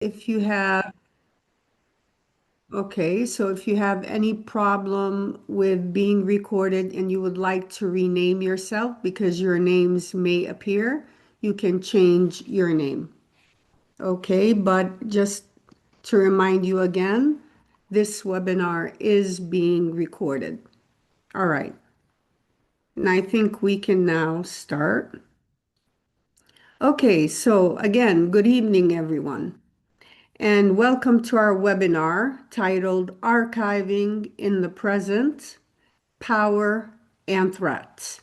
If you have, okay, so if you have any problem with being recorded and you would like to rename yourself because your names may appear, you can change your name. Okay, but just to remind you again, this webinar is being recorded. All right, and I think we can now start. Okay, so again, good evening, everyone, and welcome to our webinar titled Archiving in the Present, Power and Threats.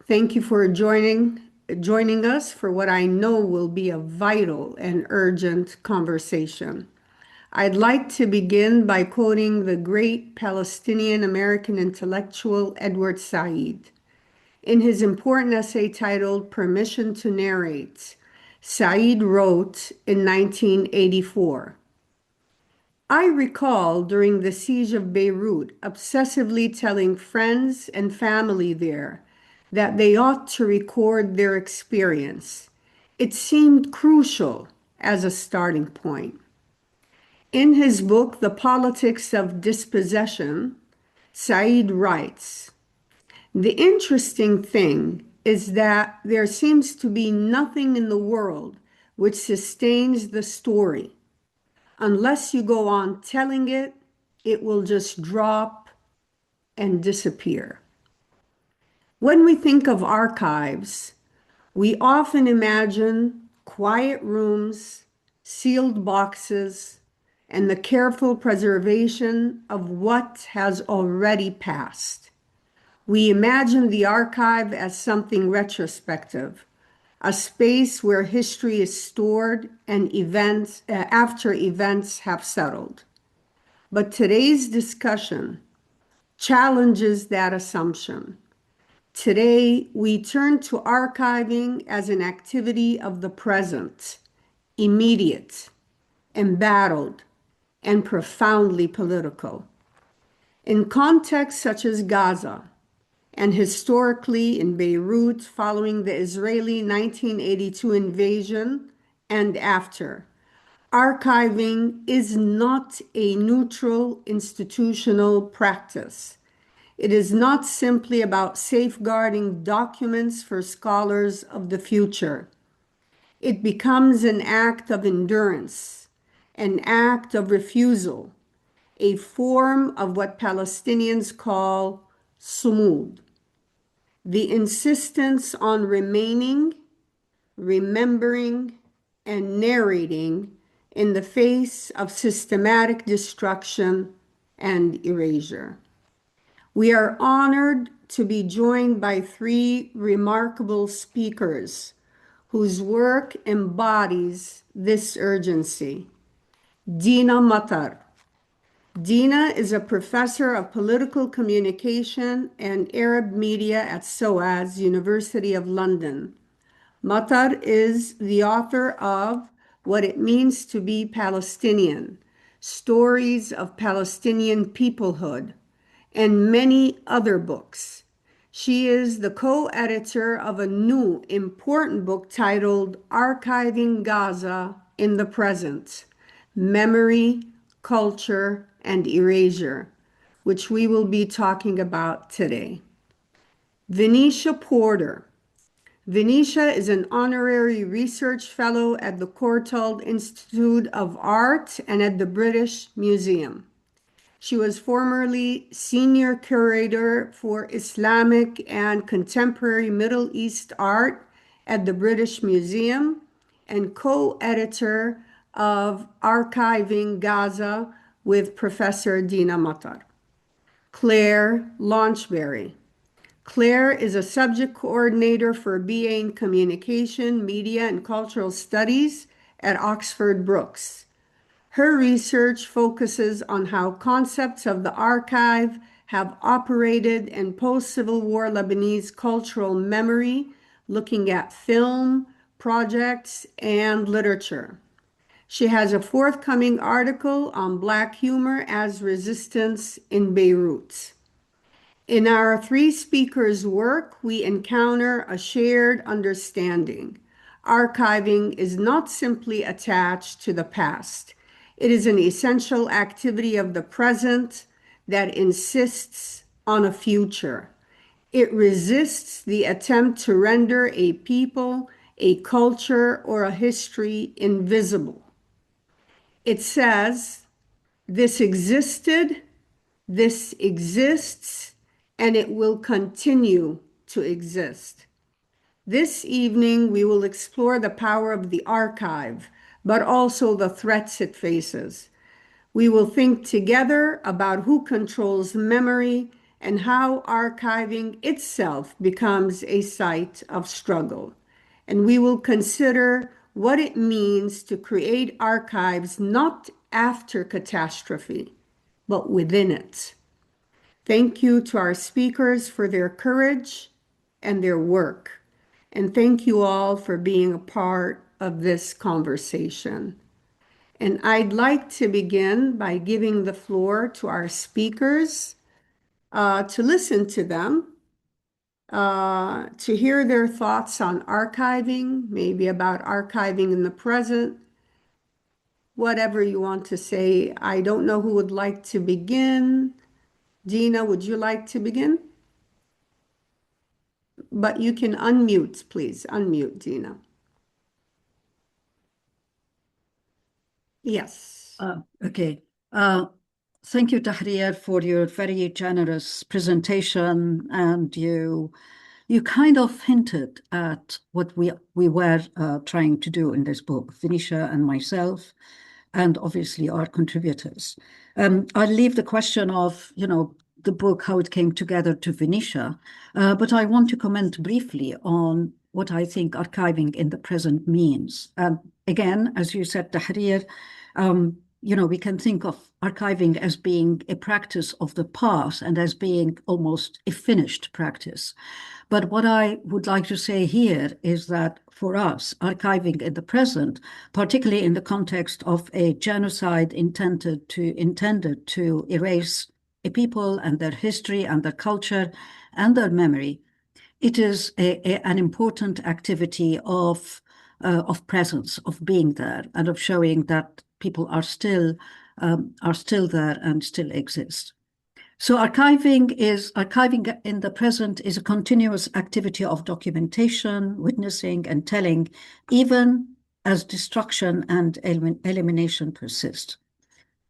Thank you for joining us for what I know will be a vital and urgent conversation. I'd like to begin by quoting the great Palestinian American intellectual Edward Said. In his important essay titled Permission to Narrate, Said wrote in 1984, I recall during the siege of Beirut obsessively telling friends and family there that they ought to record their experience. It seemed crucial as a starting point. In his book, The Politics of Dispossession, Said writes, the interesting thing is that there seems to be nothing in the world which sustains the story. Unless you go on telling it, it will just drop and disappear. When we think of archives, we often imagine quiet rooms, sealed boxes, and the careful preservation of what has already passed. We imagine the archive as something retrospective, a space where history is stored and events after events have settled. But today's discussion challenges that assumption. Today, we turn to archiving as an activity of the present, immediate, embattled, and profoundly political. In contexts such as Gaza, and historically in Beirut following the Israeli 1982 invasion and after, archiving is not a neutral institutional practice. It is not simply about safeguarding documents for scholars of the future. It becomes an act of endurance, an act of refusal, a form of what Palestinians call sumud, the insistence on remaining, remembering, and narrating in the face of systematic destruction and erasure. We are honored to be joined by three remarkable speakers whose work embodies this urgency. Dina Matar. Dina is a professor of political communication and Arab media at SOAS, University of London. Matar is the author of What It Means to Be Palestinian, Stories of Palestinian Peoplehood, and many other books. She is the co-editor of a new important book titled Archiving Gaza in the Present, Memory, Culture, and Erasure, which we will be talking about today. Venetia Porter. Venetia is an honorary research fellow at the Courtauld Institute of Art and at the British Museum. She was formerly senior curator for Islamic and contemporary Middle East art at the British Museum and co-editor of Archiving Gaza with Professor Dina Matar. Claire Launchberry. Claire is a subject coordinator for BA in Communication, Media, and Cultural Studies at Oxford Brookes. Her research focuses on how concepts of the archive have operated in post-Civil War Lebanese cultural memory, looking at film, projects, and literature. She has a forthcoming article on Black humor as resistance in Beirut. In our three speakers' work, we encounter a shared understanding. Archiving is not simply attached to the past. It is an essential activity of the present that insists on a future. It resists the attempt to render a people, a culture, or a history invisible. It says, this existed, this exists, and it will continue to exist. This evening, we will explore the power of the archive, but also the threats it faces. We will think together about who controls memory and how archiving itself becomes a site of struggle. And we will consider what it means to create archives not after catastrophe, but within it. Thank you to our speakers for their courage and their work. And thank you all for being a part of this conversation. And I'd like to begin by giving the floor to our speakers to listen to them, to hear their thoughts on archiving, maybe about archiving in the present, whatever you want to say. I don't know who would like to begin. Dina, would you like to begin? But you can unmute, please. Unmute, Dina. Yes. Okay. Thank you, Tahrir, for your very generous presentation. And you kind of hinted at what we were trying to do in this book, Venetia and myself, and obviously our contributors. I'll leave the question of, the book, how it came together to Venetia, but I want to comment briefly on what I think archiving in the present means. Again, as you said, Tahrir, we can think of archiving as being a practice of the past and as being almost a finished practice. But what I would like to say here is that for us, archiving in the present, particularly in the context of a genocide intended to erase a people and their history and their culture and their memory, it is an important activity of presence, of being there, and of showing that people are still there and still exist. So archiving in the present is a continuous activity of documentation, witnessing, and telling, even as destruction and elimination persist.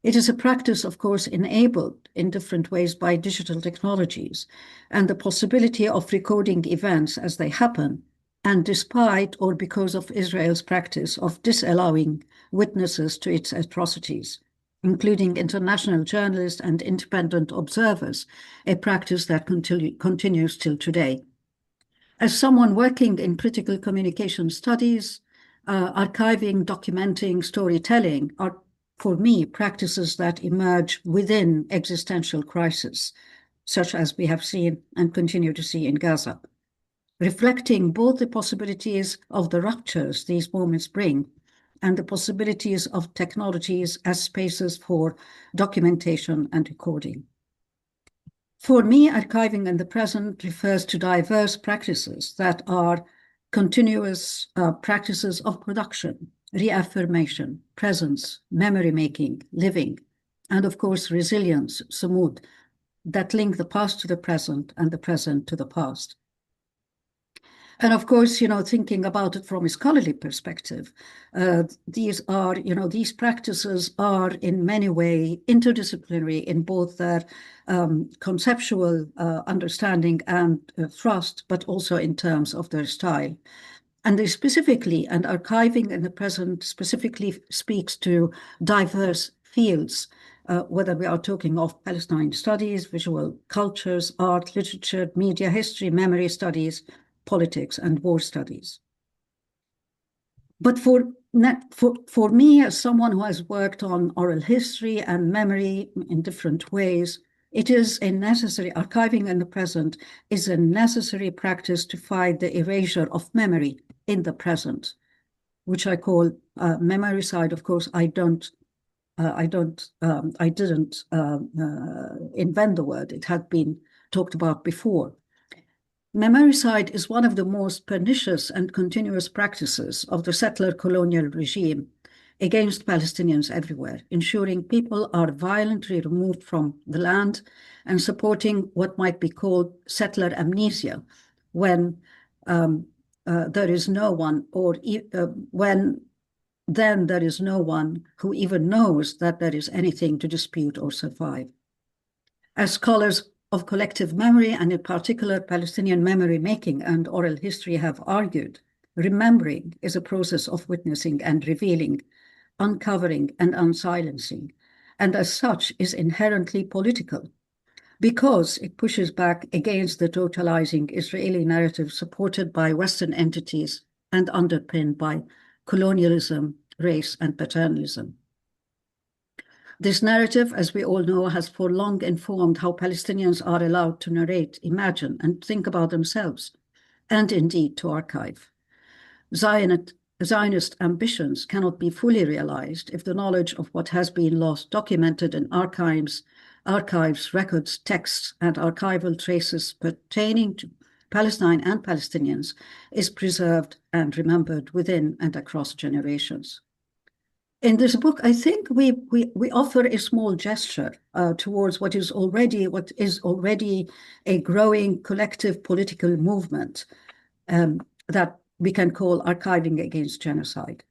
It is a practice, of course, enabled in different ways by digital technologies and the possibility of recording events as they happen, and despite or because of Israel's practice of disallowing witnesses to its atrocities, including international journalists and independent observers, a practice that continues till today. As someone working in critical communication studies, archiving, documenting, storytelling are, for me, practices that emerge within existential crisis, such as we have seen and continue to see in Gaza, reflecting both the possibilities of the ruptures these moments bring and the possibilities of technologies as spaces for documentation and recording. For me, archiving in the present refers to diverse practices that are continuous practices of production, reaffirmation, presence, memory-making, living, and of course, resilience, sumud, that link the past to the present and the present to the past. And of course, thinking about it from a scholarly perspective, these practices are in many ways interdisciplinary in both their conceptual understanding and thrust, but also in terms of their style. And they specifically, and archiving in the present specifically speaks to diverse fields, whether we are talking of Palestine studies, visual cultures, art, literature, media, history, memory studies, politics, and war studies. But for me, as someone who has worked on oral history and memory in different ways, it is a necessary, archiving in the present is a necessary practice to fight the erasure of memory in the present, which I call memoricide. Of course, I didn't invent the word. It had been talked about before. Memoricide is one of the most pernicious and continuous practices of the settler-colonial regime against Palestinians everywhere, ensuring people are violently removed from the land and supporting what might be called settler amnesia when there is no one, or when then there is no one who even knows that there is anything to dispute or survive. As scholars of collective memory, and in particular Palestinian memory making and oral history have argued, remembering is a process of witnessing and revealing, uncovering and unsilencing, and as such is inherently political because it pushes back against the totalizing Israeli narrative supported by Western entities and underpinned by colonialism, race, and paternalism. This narrative, as we all know, has for long informed how Palestinians are allowed to narrate, imagine, and think about themselves, and indeed to archive. Zionist ambitions cannot be fully realized if the knowledge of what has been lost, documented in archives, records, texts, and archival traces pertaining to Palestine and Palestinians is preserved and remembered within and across generations. In this book, I think we offer a small gesture towards what is already a growing collective political movement that we can call archiving against genocide.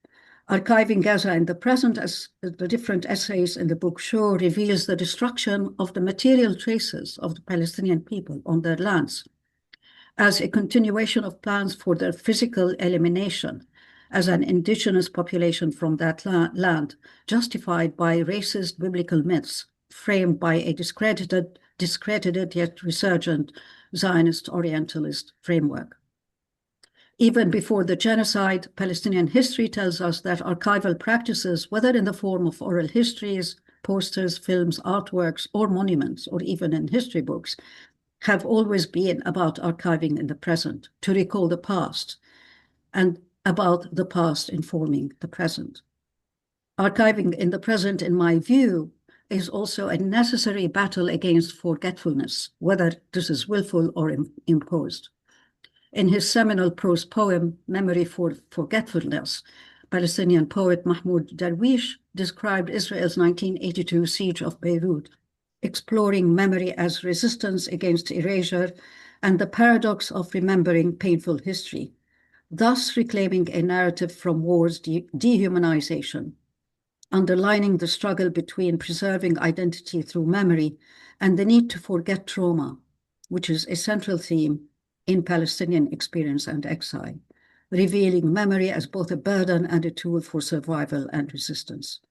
Archiving Gaza in the present, as the different essays in the book show, reveals the destruction of the material traces of the Palestinian people on their lands as a continuation of plans for their physical elimination as an indigenous population from that land, justified by racist biblical myths framed by a discredited yet resurgent Zionist Orientalist framework. Even before the genocide, Palestinian history tells us that archival practices, whether in the form of oral histories, posters, films, artworks, or monuments, or even in history books, have always been about archiving in the present, to recall the past, and about the past informing the present. Archiving in the present, in my view, is also a necessary battle against forgetfulness, whether this is willful or imposed. In his seminal prose poem, Memory for Forgetfulness, Palestinian poet Mahmoud Darwish described Israel's 1982 siege of Beirut, exploring memory as resistance against erasure and the paradox of remembering painful history, thus reclaiming a narrative from war's dehumanization, underlining the struggle between preserving identity through memory and the need to forget trauma, which is a central theme in Palestinian experience and exile, revealing memory as both a burden and a tool for survival and resistance.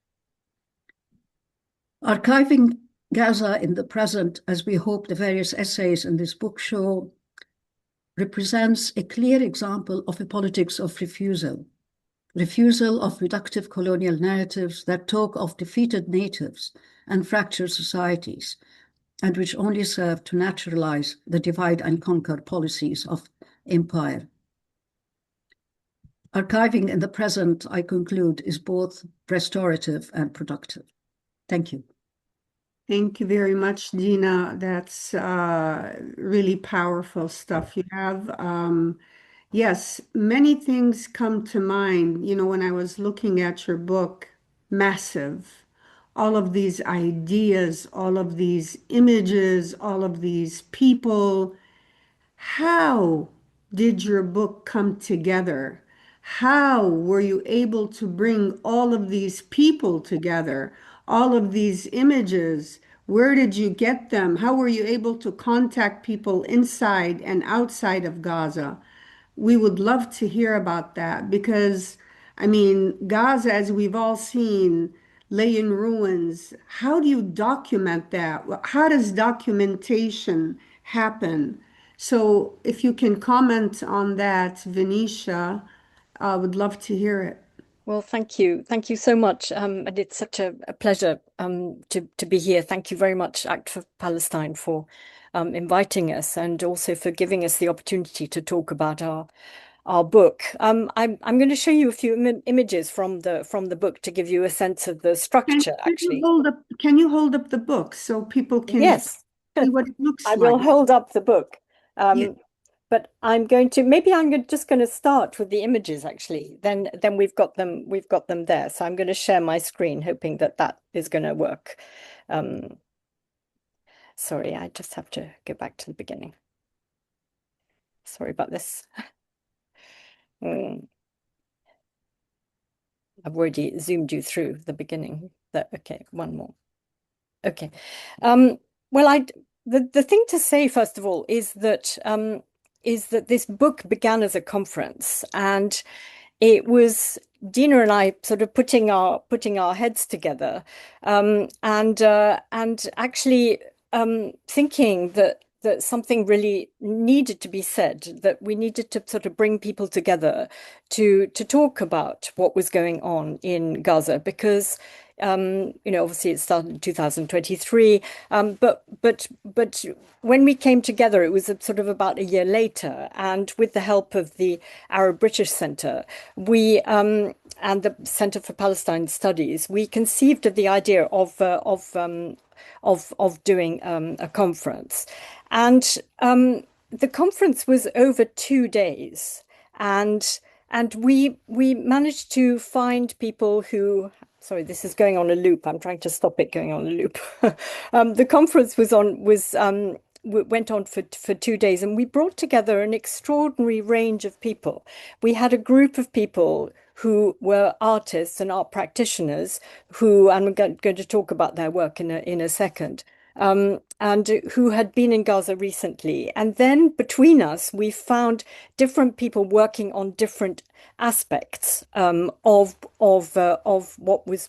Archiving Gaza in the present, as we hope the various essays in this book show, represents a clear example of a politics of refusal of reductive colonial narratives that talk of defeated natives and fractured societies, and which only serve to naturalize the divide and conquer policies of empire. Archiving in the present, I conclude, is both restorative and productive. Thank you. Thank you very much, Dina. That's really powerful stuff you have. Yes, many things come to mind. You know, when I was looking at your book, massive, all of these ideas, all of these images, all of these people. How did your book come together? How were you able to bring all of these people together, all of these images? Where did you get them? How were you able to contact people inside and outside of Gaza? We would love to hear about that because, I mean, Gaza, as we've all seen, lay in ruins. How do you document that? How does documentation happen? So if you can comment on that, Venetia, I would love to hear it. Well, thank you. Thank you so much. And it's such a pleasure to be here. Thank you very much, Act for Palestine, for inviting us and also for giving us the opportunity to talk about our book. I'm going to show you a few images from the book to give you a sense of the structure, actually. Can you hold up the book so people can Yes. see what it looks I like? will hold up the book. Yeah. but maybe just going to start with the images actually. Then we've got them there. So I'm going to share my screen, hoping that that is going to work. Sorry, I just have to go back to the beginning. Sorry about this. I've already zoomed you through the beginning. Okay, one more. Okay. Well, the thing to say first of all is that this book began as a conference, and it was Dina and I sort of putting our heads together, and actually thinking that something really needed to be said, that we needed to sort of bring people together to talk about what was going on in Gaza, because obviously it started in 2023, but when we came together, it was sort of about a year later, and with the help of the Arab British Centre, we and the Centre for Palestine Studies, we conceived of the idea of doing a conference, and the conference was over 2 days, and we managed to find people who. Sorry, this is going on a loop. I'm trying to stop it going on a loop. The conference went on for 2 days, and we brought together an extraordinary range of people. We had a group of people who were artists and art practitioners who, and I'm going to talk about their work in a second, and who had been in Gaza recently. And then between us, we found different people working on different aspects of what was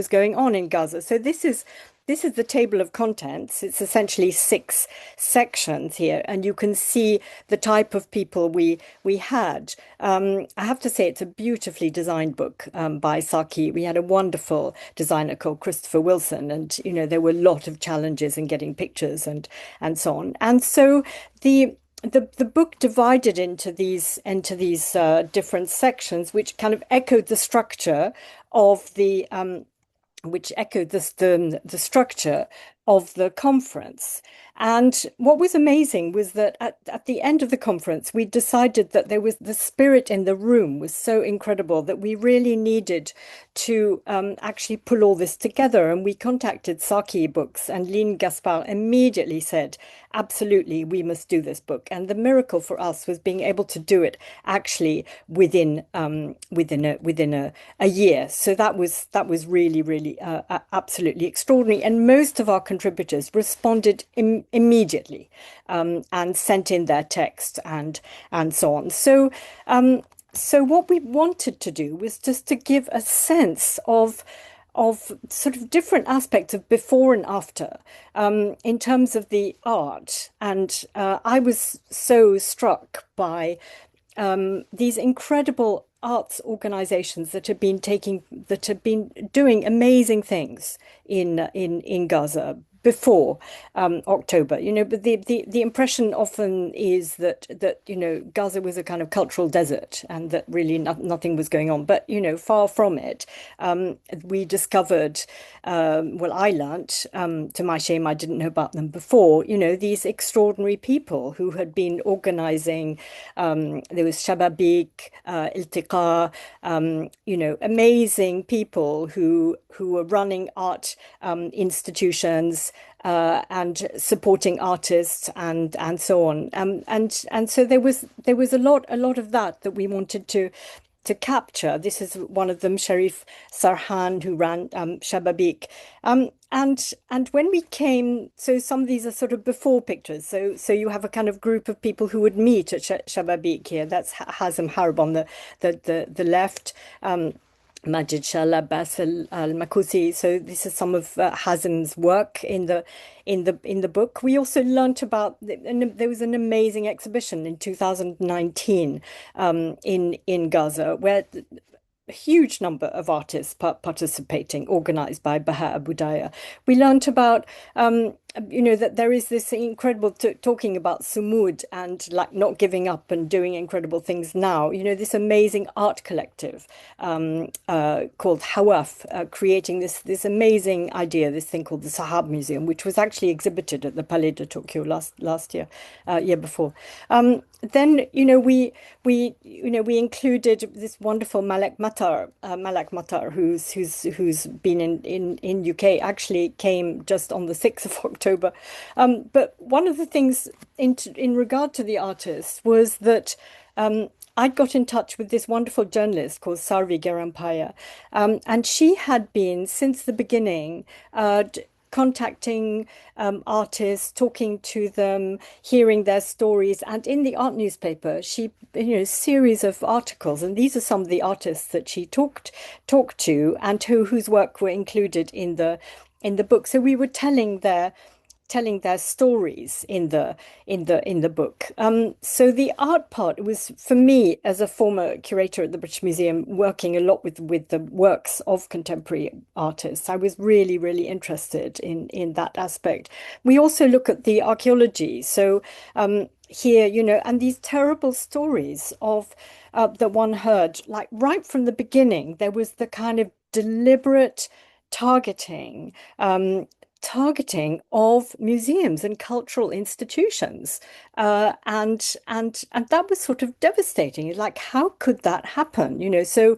going on in Gaza. So this is the table of contents. It's essentially 6 sections here, and you can see the type of people we had. I have to say it's a beautifully designed book by Saki. We had a wonderful designer called Christopher Wilson, and there were a lot of challenges in getting pictures and so on. And so the book divided into these different sections, which kind of echoed the structure of the structure of the conference. And what was amazing was that at the end of the conference, we decided that there was the spirit in the room was so incredible that we really needed to actually pull all this together. And we contacted Saki Books, and Lynn Gaspard immediately said, absolutely, we must do this book. And the miracle for us was being able to do it actually within a year. So that was really, really absolutely extraordinary. And most of our contributors responded immediately and sent in their text and so on. So what we wanted to do was just to give a sense of sort of different aspects of before and after in terms of the art. And I was so struck by these incredible arts organizations that have been doing amazing things in Gaza before October, but the impression often is that Gaza was a kind of cultural desert and that really nothing was going on. But far from it. We discovered, well, I learnt, to my shame, I didn't know about them before. These extraordinary people who had been organizing. There was Shababik, Iltiqa, amazing people who were running art institutions. And supporting artists and so on, and so there was a lot of that we wanted to capture. This is one of them, Sharif Sarhan, who ran Shababik, and when we came, so some of these are sort of before pictures. So you have a kind of group of people who would meet at Shababik here. That's Hazem Harb on the left. Majid Shah Abbas al-Makusi. So this is some of Hazem's work in the book. We also learnt about, and there was an amazing exhibition in 2019 in Gaza where a huge number of artists participating, organized by Baha Abu Daya. We learnt about that there is this incredible talking about sumud and like not giving up and doing incredible things now. This amazing art collective called Hawaf, creating this amazing idea, this thing called the Sahab Museum, which was actually exhibited at the Palais de Tokyo last year, year before. Then we included this wonderful Malak Matar, who's been in UK, actually came just on the 6th of October. But one of the things in regard to the artists was that I got in touch with this wonderful journalist called Sarvi Gerampaya, and she had been since the beginning contacting artists, talking to them, hearing their stories. And in the art newspaper, she, series of articles, and these are some of the artists that she talked to and whose work were included in the book. So we were telling their stories in the book. So the art part was, for me, as a former curator at the British Museum, working a lot with the works of contemporary artists. I was really, really interested in that aspect. We also look at the archaeology. So here, and these terrible stories of that one heard, like right from the beginning, there was the kind of deliberate targeting of museums and cultural institutions, and that was sort of devastating. Like, how could that happen? So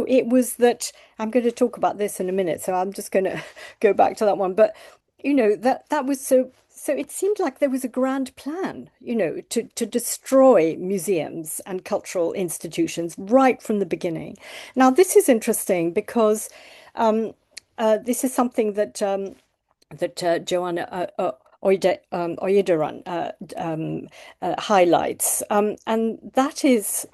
it was that. I'm going to talk about this in a minute, so I'm just going to go back to that one. But that was so. So it seemed like there was a grand plan, to destroy museums and cultural institutions right from the beginning. Now, this is interesting because this is something that Joanna Oyederan highlights, and that is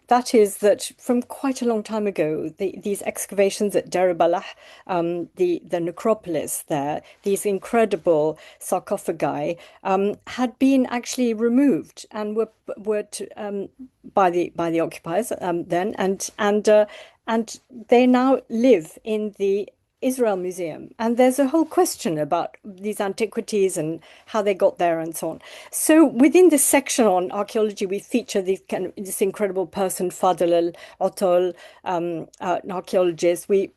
that from quite a long time ago, these excavations at Deir Balah, the necropolis there, these incredible sarcophagi, had been actually removed and were by the occupiers then, and they now live in the Israel Museum. And there's a whole question about these antiquities and how they got there and so on. So within this section on archaeology, we feature this incredible person, Fadel Al-Otol, an archaeologist. We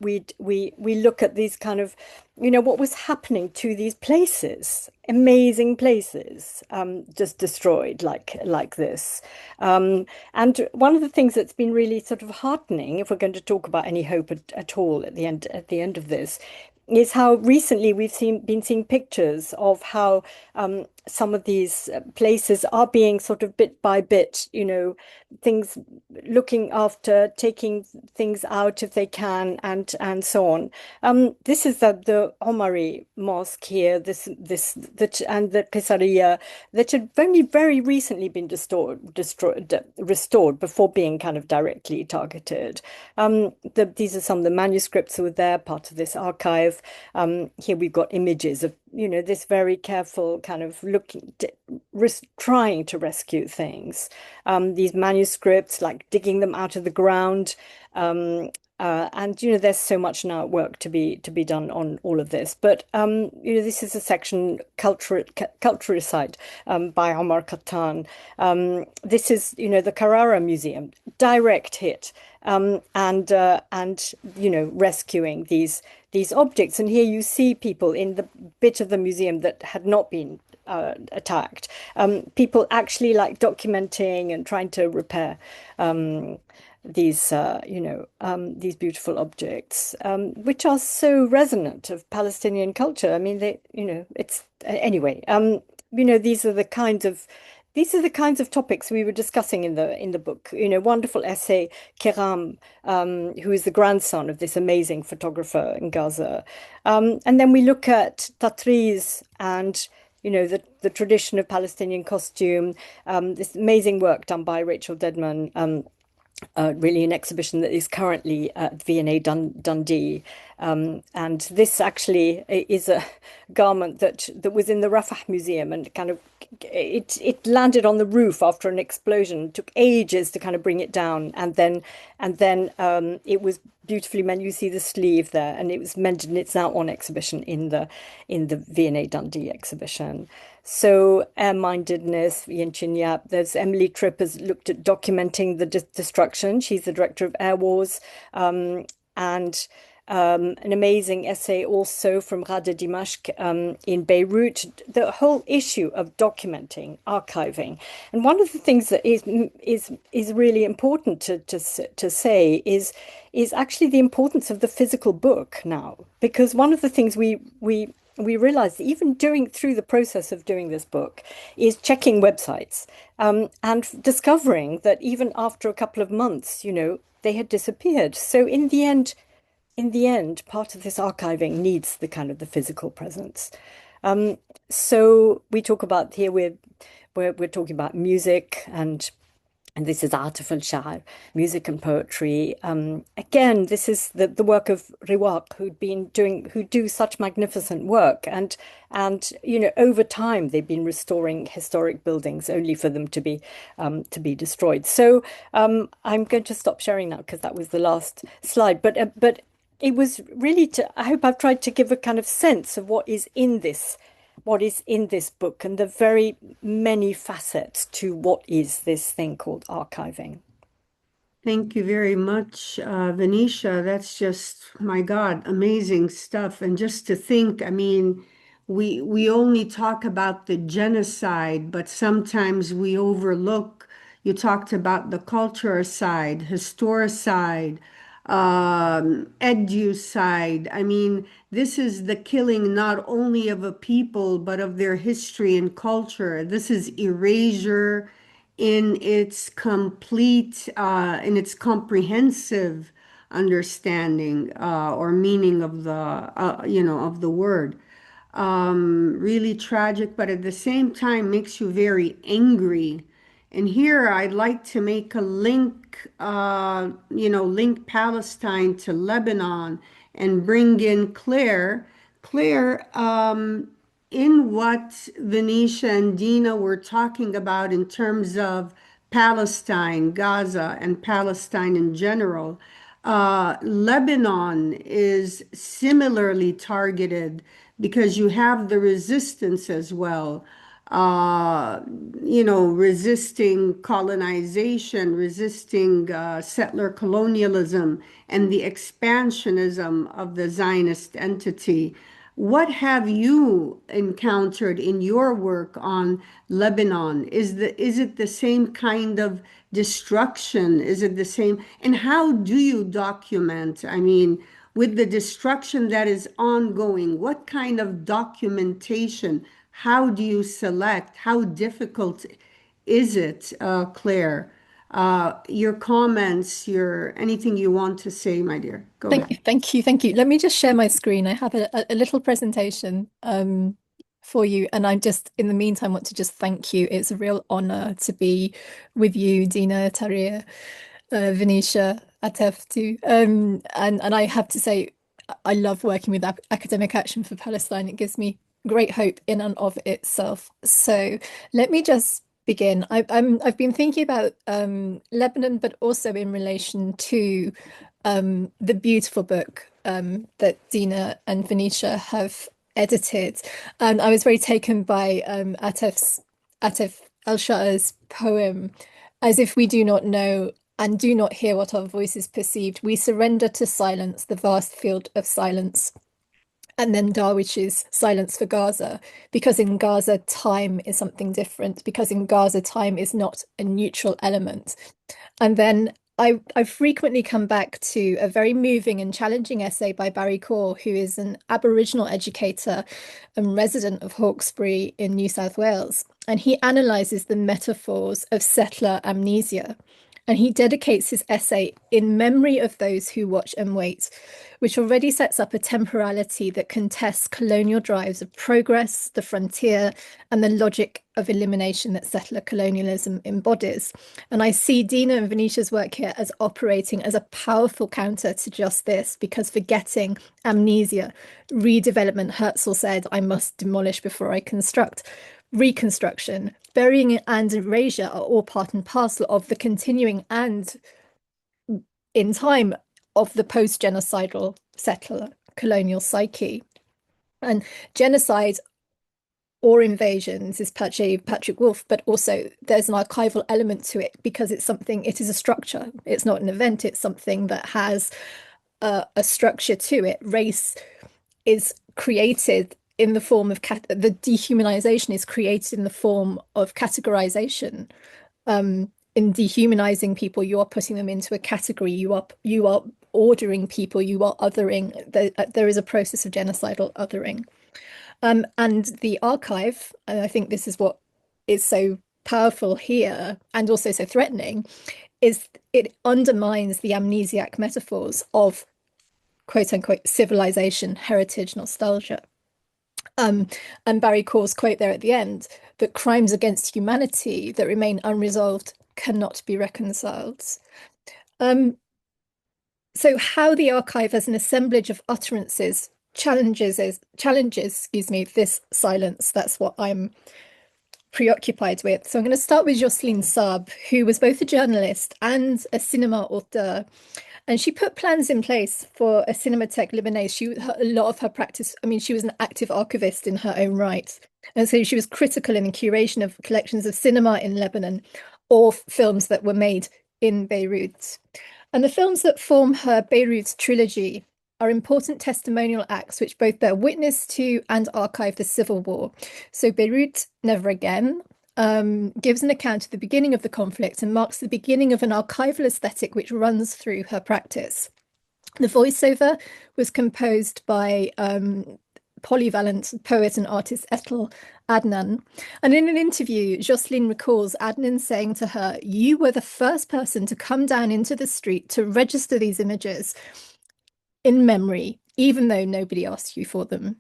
look at these kind of, what was happening to these places, amazing places, just destroyed like this. And one of the things that's been really sort of heartening, if we're going to talk about any hope at all at the end of this, is how recently we've been seeing pictures of how some of these places are being sort of bit by bit, things looking after, taking things out if they can, and so on. This is the Omari Mosque here, and the Caesarea that had only very recently been restored before being kind of directly targeted. These are some of the manuscripts that were there, part of this archive. Here we've got images of, this very careful kind of trying to rescue things. These manuscripts, like digging them out of the ground. And there's so much now work to be done on all of this. But this is a section Culturicide by Omar Khattan. This is the Carrara Museum, direct hit, and rescuing these objects. And here you see people in the bit of the museum that had not been attacked. People actually like documenting and trying to repair these beautiful objects, which are so resonant of Palestinian culture. I mean, it's anyway. These are the kinds of topics we were discussing in the book. Wonderful essay, Keram, who is the grandson of this amazing photographer in Gaza, and then we look at Tatriz and the tradition of Palestinian costume. This amazing work done by Rachel Dedman. Really an exhibition that is currently at V&A Dundee. And this actually is a garment that was in the Rafah Museum and kind of it landed on the roof after an explosion. It took ages to kind of bring it down, and then it was beautifully mended. You see the sleeve there, and it was mended, and it's now on exhibition in the V&A Dundee exhibition. So air-mindedness, Yin Chin Yap. There's Emily Tripp has looked at documenting the destruction. She's the director of Air Wars, and an amazing essay also from Ghada Dimashq in Beirut, the whole issue of documenting, archiving. And one of the things that is really important to say is actually the importance of the physical book now, because one of the things we realized even through the process of doing this book is checking websites and discovering that even after a couple of months, they had disappeared. So in the end, part of this archiving needs the kind of the physical presence. So we talk about here, we're talking about music, and this is ActforPal, music and poetry. Again, this is the work of Riwaq, who do such magnificent work, and over time they've been restoring historic buildings only for them to be destroyed. So I'm going to stop sharing now because that was the last slide. But it was really I hope I've tried to give a kind of sense of what is in this book, and the very many facets to what is this thing called archiving. Thank you very much, Venetia. That's just, my God, amazing stuff. And just to think, I mean, we only talk about the genocide, but sometimes we overlook. You talked about the culturicide, historicide, educide. I mean, this is the killing not only of a people, but of their history and culture. This is erasure in its complete, in its comprehensive understanding or meaning of of the word. Really tragic, but at the same time makes you very angry. And here I'd like to make a link, link Palestine to Lebanon and bring in Claire. Claire, in what Venetia and Dina were talking about in terms of Palestine, Gaza, and Palestine in general, Lebanon is similarly targeted because you have the resistance as well. Resisting colonization, resisting settler colonialism, and the expansionism of the Zionist entity. What have you encountered in your work on Lebanon? Is it the same kind of destruction? Is it the same? And how do you document? I mean, with the destruction that is ongoing, what kind of documentation? How do you select? How difficult is it, Claire? Your comments, anything you want to say, my dear. Go ahead. Thank you. Let me just share my screen. I have a little presentation for you, and I just, in the meantime, want to just thank you. It's a real honor to be with you, Dina, Tahrir, Venetia, Atef too. And I have to say, I love working with Academic Action for Palestine. It gives me great hope in and of itself. So let me just begin. I've been thinking about Lebanon, but also in relation to the beautiful book that Dina and Venetia have edited. And I was very taken by Atef El-Shah's poem, "As if we do not know and do not hear what our voices perceived, we surrender to silence, the vast field of silence." And then Darwish's "Silence for Gaza," because in Gaza, time is something different, because in Gaza, time is not a neutral element. And then I frequently come back to a very moving and challenging essay by Barry Corr, who is an Aboriginal educator and resident of Hawkesbury in New South Wales. And he analyses the metaphors of settler amnesia. And he dedicates his essay in memory of those who watch and wait, which already sets up a temporality that contests colonial drives of progress, the frontier, and the logic of elimination that settler colonialism embodies. And I see Dina and Venetia's work here as operating as a powerful counter to just this, because forgetting, amnesia, redevelopment, Herzl said, "I must demolish before I construct," reconstruction, burying and erasure are all part and parcel of the continuing and in time of the post-genocidal settler colonial psyche. And genocide or invasions is Patrick Wolf, but also there's an archival element to it because it is a structure. It's not an event, it's something that has a structure to it. Race is created in the form of the dehumanization is created in the form of categorization. In dehumanizing people, you are putting them into a category. You are ordering people. You are othering. There is a process of genocidal othering. And the archive, and I think this is what is so powerful here and also so threatening, is it undermines the amnesiac metaphors of quote unquote civilization, heritage, nostalgia. And Barry Corr's quote there at the end, that crimes against humanity that remain unresolved cannot be reconciled. So how the archive as an assemblage of utterances challenges this silence. That's what I'm preoccupied with. So I'm going to start with Jocelyne Saab, who was both a journalist and a cinema auteur. And she put plans in place for a Cinematheque Libanaise. A lot of her practice, I mean, she was an active archivist in her own right. And so she was critical in the curation of collections of cinema in Lebanon or films that were made in Beirut. And the films that form her Beirut trilogy are important testimonial acts which both bear witness to and archive the civil war. So Beirut, Never Again, gives an account of the beginning of the conflict and marks the beginning of an archival aesthetic which runs through her practice. The voiceover was composed by polyvalent poet and artist Etel Adnan. And in an interview, Jocelyne recalls Adnan saying to her, "You were the first person to come down into the street to register these images in memory, even though nobody asked you for them."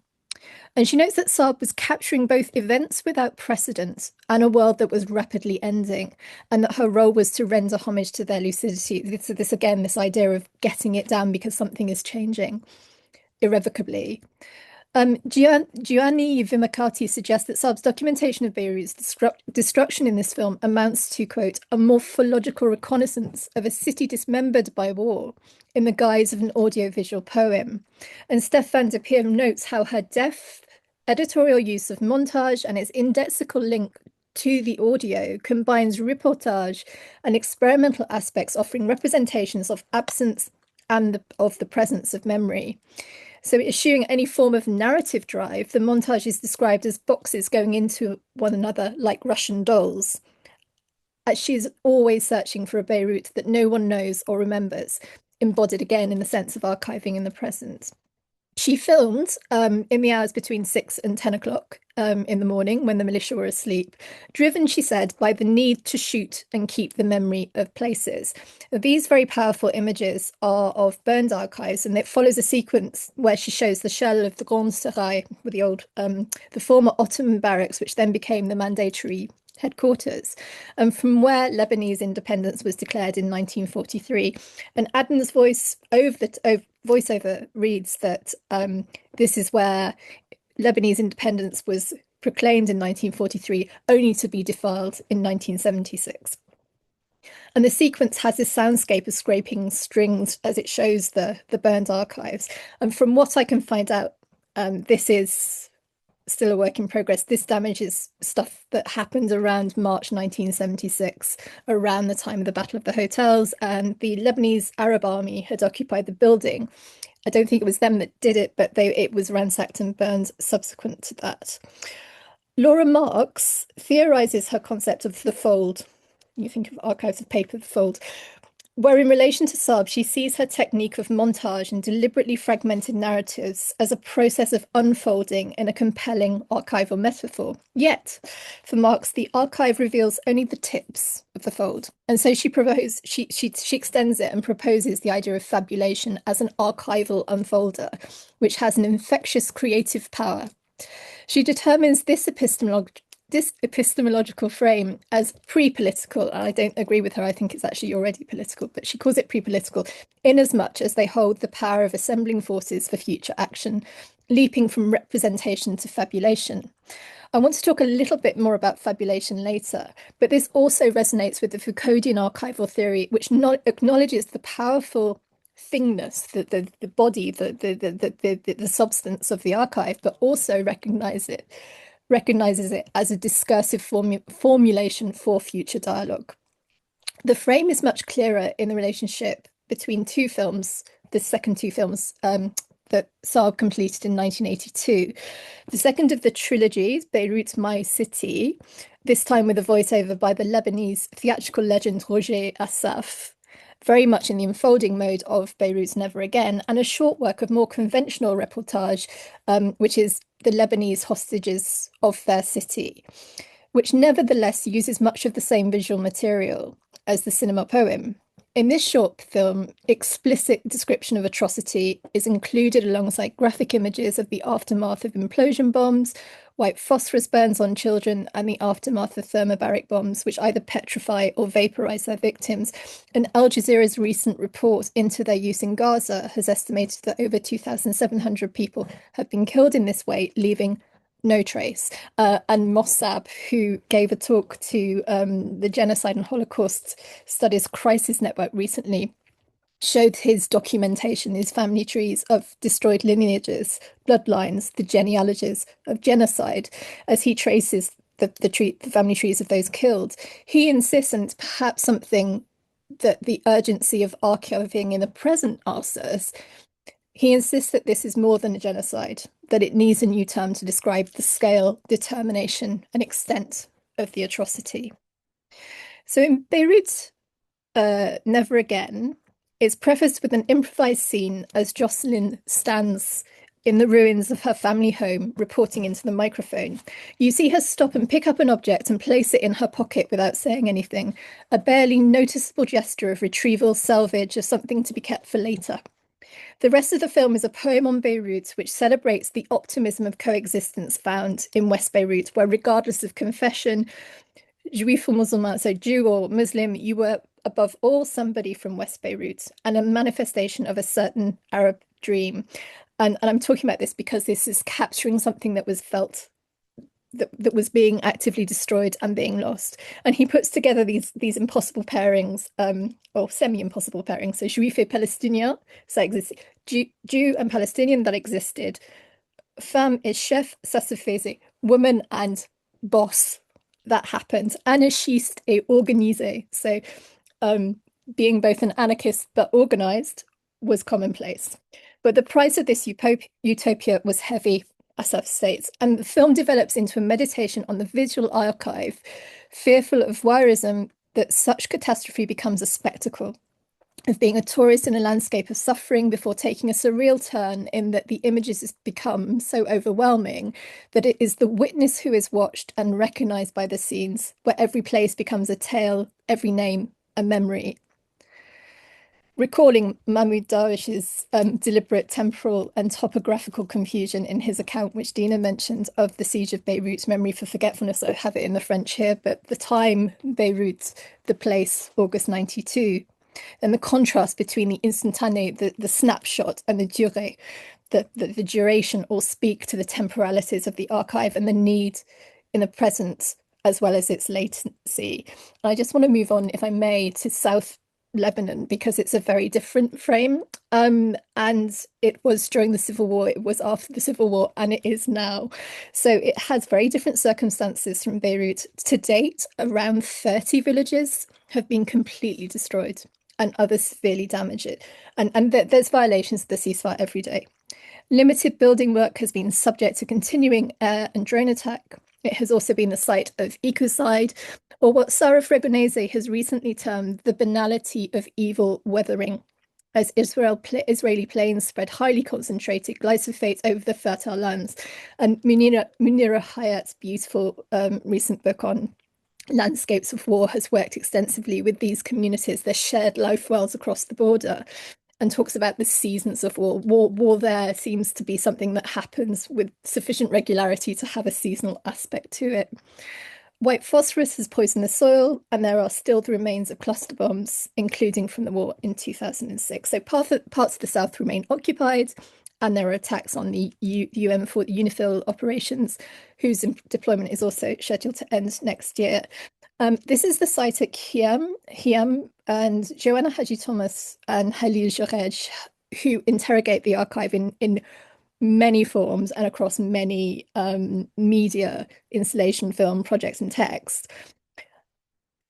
And she notes that Saab was capturing both events without precedent and a world that was rapidly ending, and that her role was to render homage to their lucidity. This idea of getting it down because something is changing irrevocably. Gianni Vimercati suggests that Saab's documentation of Beirut's destruction in this film amounts to, quote, a morphological reconnaissance of a city dismembered by war in the guise of an audiovisual poem. And Stéphane de Pierre notes how her deft editorial use of montage and its indexical link to the audio combines reportage and experimental aspects, offering representations of absence and of the presence of memory. So eschewing any form of narrative drive, the montage is described as boxes going into one another like Russian dolls. As she's always searching for a Beirut that no one knows or remembers, embodied again in the sense of archiving in the present. She filmed in the hours between 6 and 10 o'clock in the morning when the militia were asleep, driven, she said, by the need to shoot and keep the memory of places. These very powerful images are of burned archives, and it follows a sequence where she shows the shell of the Grand Serail, with the former Ottoman barracks, which then became the mandatory headquarters, and from where Lebanese independence was declared in 1943. And Adnan's voiceover reads that this is where Lebanese independence was proclaimed in 1943, only to be defiled in 1976. And the sequence has this soundscape of scraping strings as it shows the burned archives. And from what I can find out, this is still a work in progress. This damages stuff that happened around March 1976, around the time of the Battle of the Hotels, and the Lebanese Arab Army had occupied the building. I don't think it was them that did it, but it was ransacked and burned subsequent to that. Laura Marks theorizes her concept of the fold. You think of archives of paper, the fold, where in relation to Saab, she sees her technique of montage and deliberately fragmented narratives as a process of unfolding in a compelling archival metaphor. Yet, for Marx, the archive reveals only the tips of the fold. And so she extends it and proposes the idea of fabulation as an archival unfolder, which has an infectious creative power. She determines this epistemological frame as pre-political. I don't agree with her. I think it's actually already political, but she calls it pre-political inasmuch as they hold the power of assembling forces for future action, leaping from representation to fabulation. I want to talk a little bit more about fabulation later, but this also resonates with the Foucauldian archival theory, which acknowledges the powerful thingness, the body, the substance of the archive, but also recognizes it as a discursive formulation for future dialogue. The frame is much clearer in the relationship between two films, the second two films that Saab completed in 1982. The second of the trilogies, Beirut, My City, this time with a voiceover by the Lebanese theatrical legend Roger Assaf, very much in the unfolding mode of Beirut Never Again, and a short work of more conventional reportage, which is the Lebanese hostages of their city, which nevertheless uses much of the same visual material as the cinema poem. In this short film, explicit description of atrocity is included alongside graphic images of the aftermath of implosion bombs, white phosphorus burns on children, and the aftermath of thermobaric bombs, which either petrify or vaporize their victims. And Al Jazeera's recent report into their use in Gaza has estimated that over 2,700 people have been killed in this way, leaving no trace. And Mossab, who gave a talk to the Genocide and Holocaust Studies Crisis Network recently, showed his documentation, his family trees of destroyed lineages, bloodlines, the genealogies of genocide, as he traces the family trees of those killed. He insists, and it's perhaps something that the urgency of archiving in the present asks us, he insists that this is more than a genocide, that it needs a new term to describe the scale, determination, and extent of the atrocity. So in Beirut, Never Again, it's prefaced with an improvised scene as Jocelyn stands in the ruins of her family home, reporting into the microphone. You see her stop and pick up an object and place it in her pocket without saying anything, a barely noticeable gesture of retrieval, salvage, or something to be kept for later. The rest of the film is a poem on Beirut, which celebrates the optimism of coexistence found in West Beirut, where regardless of confession, Juif or Muslim, so Jew or Muslim, you were above all somebody from West Beirut, and a manifestation of a certain Arab dream. And I'm talking about this because this is capturing something that was felt, that was being actively destroyed and being lost. And he puts together these impossible pairings, or semi-impossible pairings. So Juif et Palestinien, ça existe. Jew and Palestinian, that existed. Femme et chef, ça se faisait. Woman and boss, that happened. Anarchiste et organisé. So being both an anarchist but organized was commonplace. But the price of this utopia was heavy, Assaf states, and the film develops into a meditation on the visual archive, fearful of voyeurism, that such catastrophe becomes a spectacle, of being a tourist in a landscape of suffering before taking a surreal turn in that the images become so overwhelming that it is the witness who is watched and recognized by the scenes, where every place becomes a tale, every name a memory. Recalling Mahmoud Darwish's deliberate temporal and topographical confusion in his account, which Dina mentioned, of the siege of Beirut, Memory for Forgetfulness. I have it in the French here, but the time, Beirut, the place, August 92. And the contrast between the instantané, the snapshot, and the durée, the duration, all speak to the temporalities of the archive and the need in the present, as well as its latency. And I just want to move on, if I may, to South Lebanon, because it's a very different frame, and it was during the Civil War, it was after the Civil War, and it is now. So it has very different circumstances from Beirut. To date, around 30 villages have been completely destroyed and others severely damaged, and there's violations of the ceasefire every day. Limited building work has been subject to continuing air and drone attack. It has also been the site of ecocide, or what Sarah Fregonese has recently termed the banality of evil weathering, as Israeli planes spread highly concentrated glyphosate over the fertile lands. And Munira Hayat's beautiful recent book on landscapes of war has worked extensively with these communities, their shared life wells across the border, and talks about the seasons of war. War there seems to be something that happens with sufficient regularity to have a seasonal aspect to it. White phosphorus has poisoned the soil, and there are still the remains of cluster bombs, including from the war in 2006. So parts of the south remain occupied, and there are attacks on the UN for UNIFIL operations, whose deployment is also scheduled to end next year. This is the site at Khiam, and Joanna Hadji-Thomas and Halil Jarej, who interrogate the archive in many forms and across many media, installation, film, projects, and text.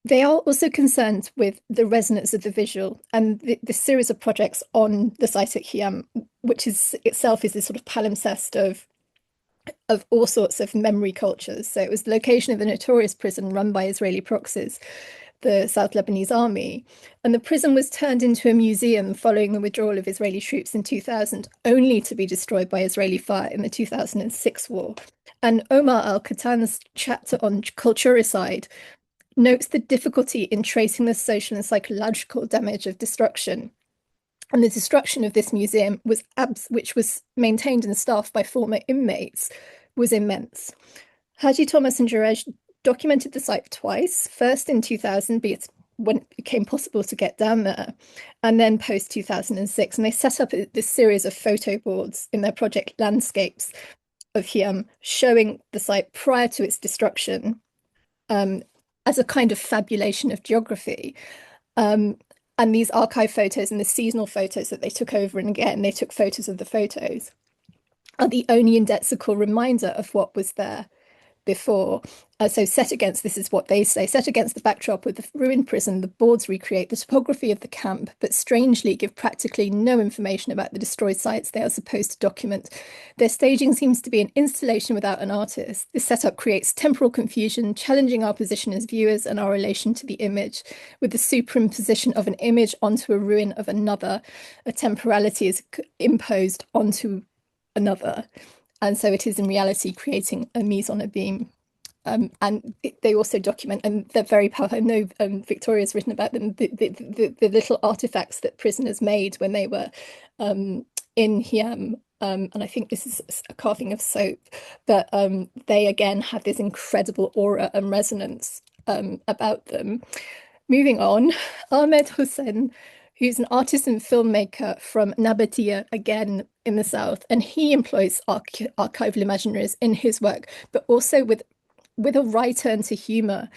They are also concerned with the resonance of the visual, and the series of projects on the site at Khiam, which is itself is this sort of palimpsest of all sorts of memory cultures. So it was the location of the notorious prison run by Israeli proxies, the South Lebanese Army. And the prison was turned into a museum following the withdrawal of Israeli troops in 2000, only to be destroyed by Israeli fire in the 2006 war. And Omar Al-Khatan's chapter on culturicide notes the difficulty in tracing the social and psychological damage of destruction. And the destruction of this museum, which was maintained and staffed by former inmates, was immense. Hadji-Thomas and Jarej documented the site twice, first in 2000, when it became possible to get down there, and then post-2006. And they set up this series of photo boards in their project Landscapes of Khiam, showing the site prior to its destruction as a kind of fabulation of geography. And these archive photos and the seasonal photos that they took over and again, they took photos of the photos, are the only indexical reminder of what was there before. So set against, this is what they say, set against the backdrop of the ruined prison, the boards recreate the topography of the camp, but strangely give practically no information about the destroyed sites they are supposed to document. Their staging seems to be an installation without an artist. This setup creates temporal confusion, challenging our position as viewers and our relation to the image. With the superimposition of an image onto a ruin of another, a temporality is imposed onto another. And so it is in reality creating a mise en abîme. And they also document, and they're very powerful. I know Victoria's written about them, the little artifacts that prisoners made when they were in Khiam. And I think this is a carving of soap, but they again have this incredible aura and resonance about them. Moving on, Ahmed Hussein, who's an artist and filmmaker from Nabatea, again in the south, and he employs archival imaginaries in his work, but also with a right turn to humor.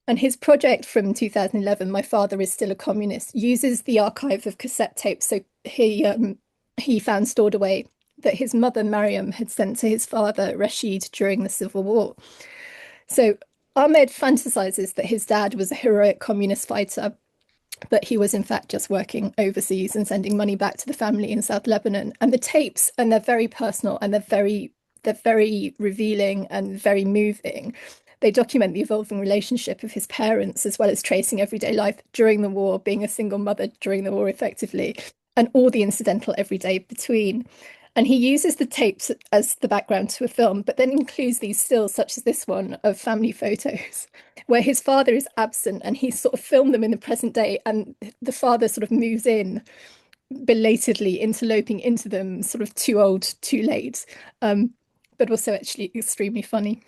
And his project from 2011, My Father is Still a Communist, uses the archive of cassette tapes. So he found stored away that his mother, Mariam, had sent to his father, Rashid, during the Civil War. So Ahmed fantasizes that his dad was a heroic communist fighter, but he was in fact just working overseas and sending money back to the family in South Lebanon. And the tapes, and they're very personal and they're very revealing and very moving. They document the evolving relationship of his parents, as well as tracing everyday life during the war, being a single mother during the war effectively, and all the incidental everyday between. And he uses the tapes as the background to a film, but then includes these stills, such as this one, of family photos, where his father is absent and he sort of filmed them in the present day, and the father sort of moves in belatedly, interloping into them, sort of too old, too late, but also actually extremely funny.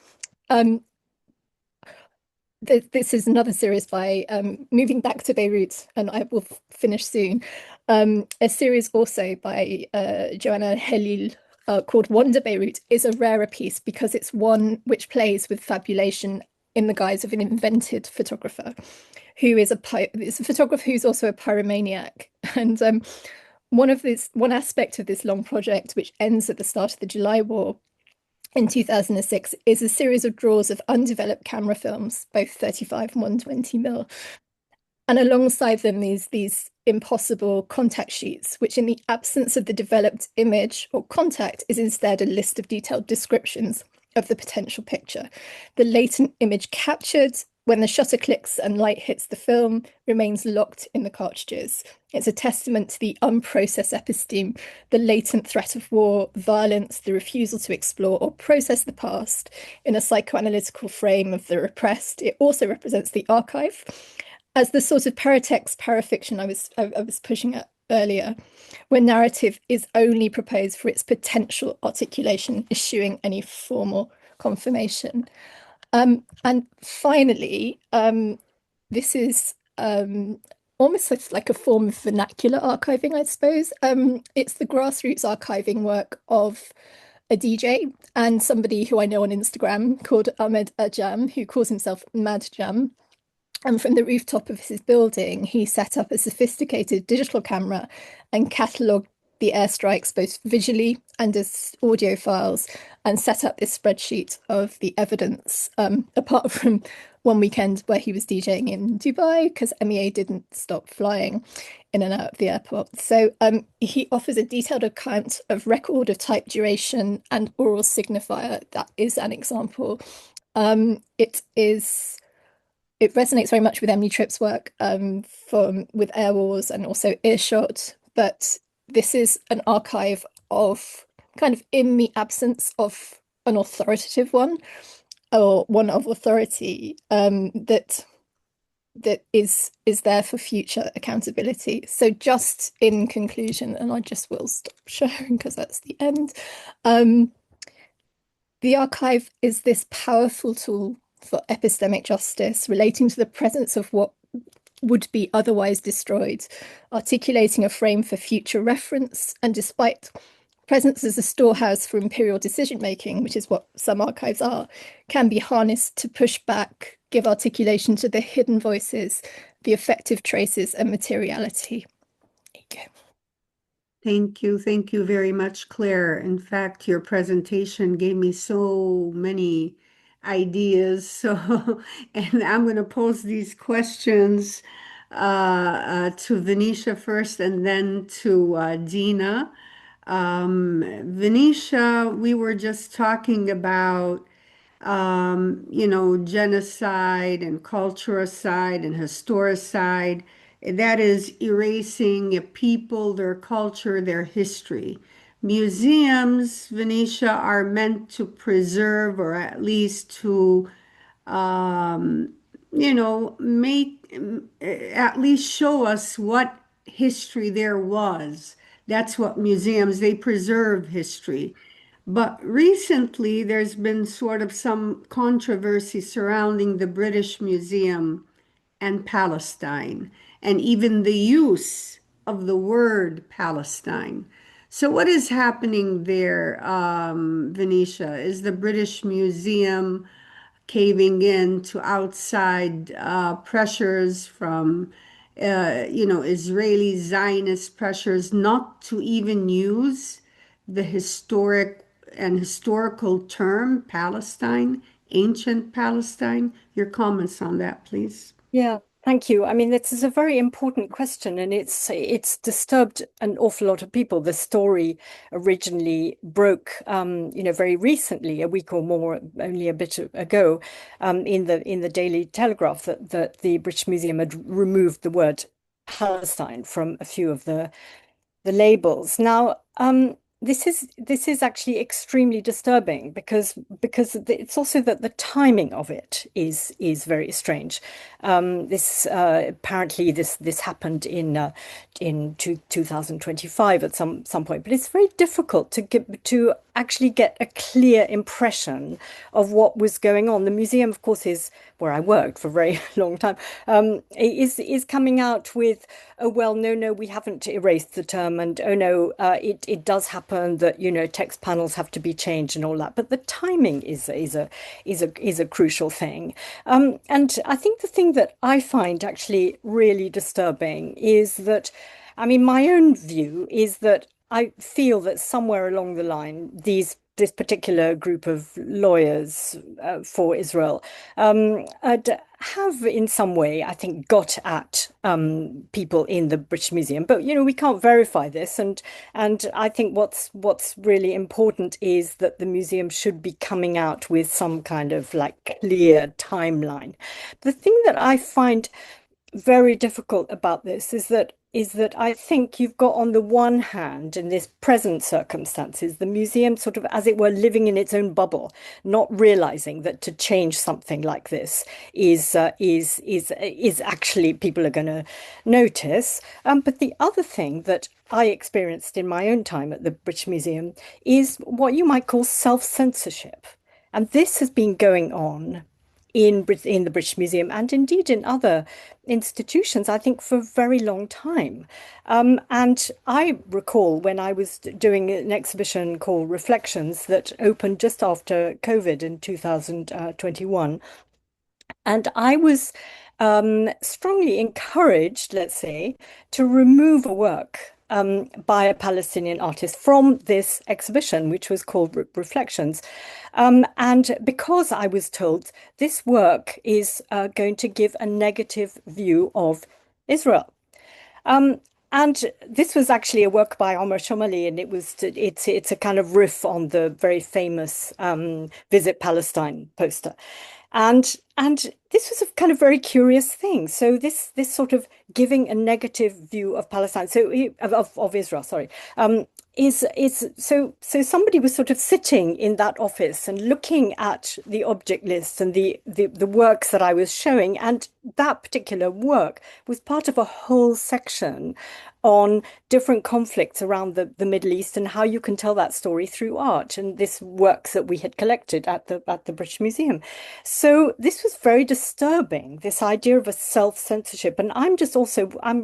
This is another series by moving back to Beirut, and I will finish soon. A series also by Joanna Halil called Wonder Beirut is a rarer piece because it's one which plays with fabulation in the guise of an invented photographer who is a photographer who's also a pyromaniac. And one aspect of this long project, which ends at the start of the July War in 2006, is a series of draws of undeveloped camera films, both 35 and 120mm. And alongside them, these impossible contact sheets, which in the absence of the developed image or contact is instead a list of detailed descriptions of the potential picture. The latent image captured when the shutter clicks and light hits the film remains locked in the cartridges. It's a testament to the unprocessed episteme, the latent threat of war, violence, the refusal to explore or process the past in a psychoanalytical frame of the repressed. It also represents the archive as the sort of paratext, parafiction I was pushing at earlier, where narrative is only proposed for its potential articulation, eschewing any formal confirmation. And finally, this is almost like a form of vernacular archiving, I suppose. It's the grassroots archiving work of a DJ and somebody who I know on Instagram called Ahmed Ajam, who calls himself Mad Jam. And from the rooftop of his building, he set up a sophisticated digital camera and catalogued the airstrikes both visually and as audio files, and set up this spreadsheet of the evidence, apart from one weekend where he was DJing in Dubai because MEA didn't stop flying in and out of the airport. So he offers a detailed account of record of type duration and oral signifier. That is an example. It resonates very much with Emily Tripp's work with Air Wars and also Earshot, but this is an archive of kind of in the absence of an authoritative one or one of authority that is there for future accountability. So just in conclusion, and I just will stop sharing because that's the end. The archive is this powerful tool for epistemic justice, relating to the presence of what would be otherwise destroyed, articulating a frame for future reference, and despite presence as a storehouse for imperial decision-making, which is what some archives are, can be harnessed to push back, give articulation to the hidden voices, the effective traces and materiality. There you go. Thank you. Thank you very much, Claire. In fact, your presentation gave me so many ideas. So, and I'm going to pose these questions to Venetia first and then to Dina. Venetia, we were just talking about, genocide and culturicide and historicide. That is erasing a people, their culture, their history. Museums, Venetia, are meant to preserve or at least to, make, at least show us what history there was. That's what museums, they preserve history. But recently, there's been sort of some controversy surrounding the British Museum and Palestine, and even the use of the word Palestine. So, what is happening there, Venetia? Is the British Museum caving in to outside pressures from, Israeli Zionist pressures not to even use the historical term Palestine, ancient Palestine? Your comments on that, please. Yeah, thank you. I mean, this is a very important question, and it's disturbed an awful lot of people. The story originally broke, very recently, a week or more, only a bit ago, in the Daily Telegraph, that the British Museum had removed the word Palestine from a few of the labels. Now, this is actually extremely disturbing because it's also that the timing of it is very strange. This apparently this happened in 2025 at some point, but it's very difficult to actually get a clear impression of what was going on. The museum, of course, is where I worked for a very long time. Is coming out with, oh well, no, we haven't erased the term, and oh no, it does happen that text panels have to be changed and all that. But the timing is a crucial thing. And I think the thing that I find actually really disturbing is that, I mean, my own view is that I feel that somewhere along the line, this particular group of lawyers for Israel have in some way, I think, got at people in the British Museum. But, we can't verify this. And I think what's really important is that the museum should be coming out with some kind of like clear timeline. The thing that I find very difficult about this is that I think you've got, on the one hand, in this present circumstances, the museum sort of, as it were, living in its own bubble, not realizing that to change something like this is actually people are going to notice. But the other thing that I experienced in my own time at the British Museum is what you might call self-censorship. And this has been going on in the British Museum and indeed in other institutions, I think, for a very long time. And I recall when I was doing an exhibition called Reflections that opened just after COVID in 2021. And I was strongly encouraged, let's say, to remove a work by a Palestinian artist from this exhibition, which was called Reflections. And because I was told this work is going to give a negative view of Israel. And this was actually a work by Omar Shomali, and it's a kind of riff on the very famous Visit Palestine poster. And this was a kind of very curious thing. So this sort of giving a negative view of Palestine, of Israel, sorry, is so somebody was sort of sitting in that office and looking at the object list and the works that I was showing, and that particular work was part of a whole section on different conflicts around the Middle East and how you can tell that story through art, and this work that we had collected at the British Museum. So this was very disturbing, this idea of a self-censorship. And I'm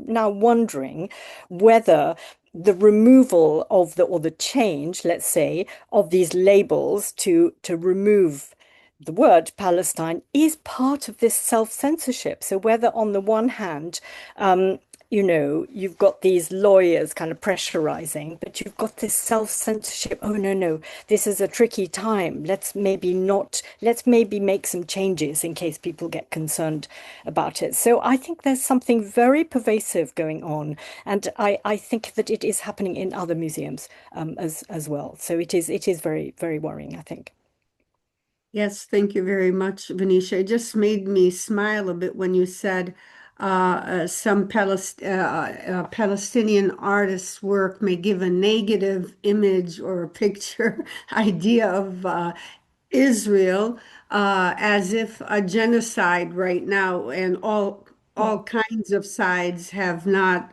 now wondering whether the removal of or the change, let's say, of these labels to remove the word Palestine is part of this self-censorship. So whether on the one hand, you've got these lawyers kind of pressurizing, but you've got this self-censorship. Oh, no, this is a tricky time. Let's maybe make some changes in case people get concerned about it. So I think there's something very pervasive going on. And I think that it is happening in other museums as well. So it is very, very worrying, I think. Yes, thank you very much, Venetia. It just made me smile a bit when you said some Palestinian artists' work may give a negative image or a picture idea of Israel as if a genocide right now and all kinds of sides have not,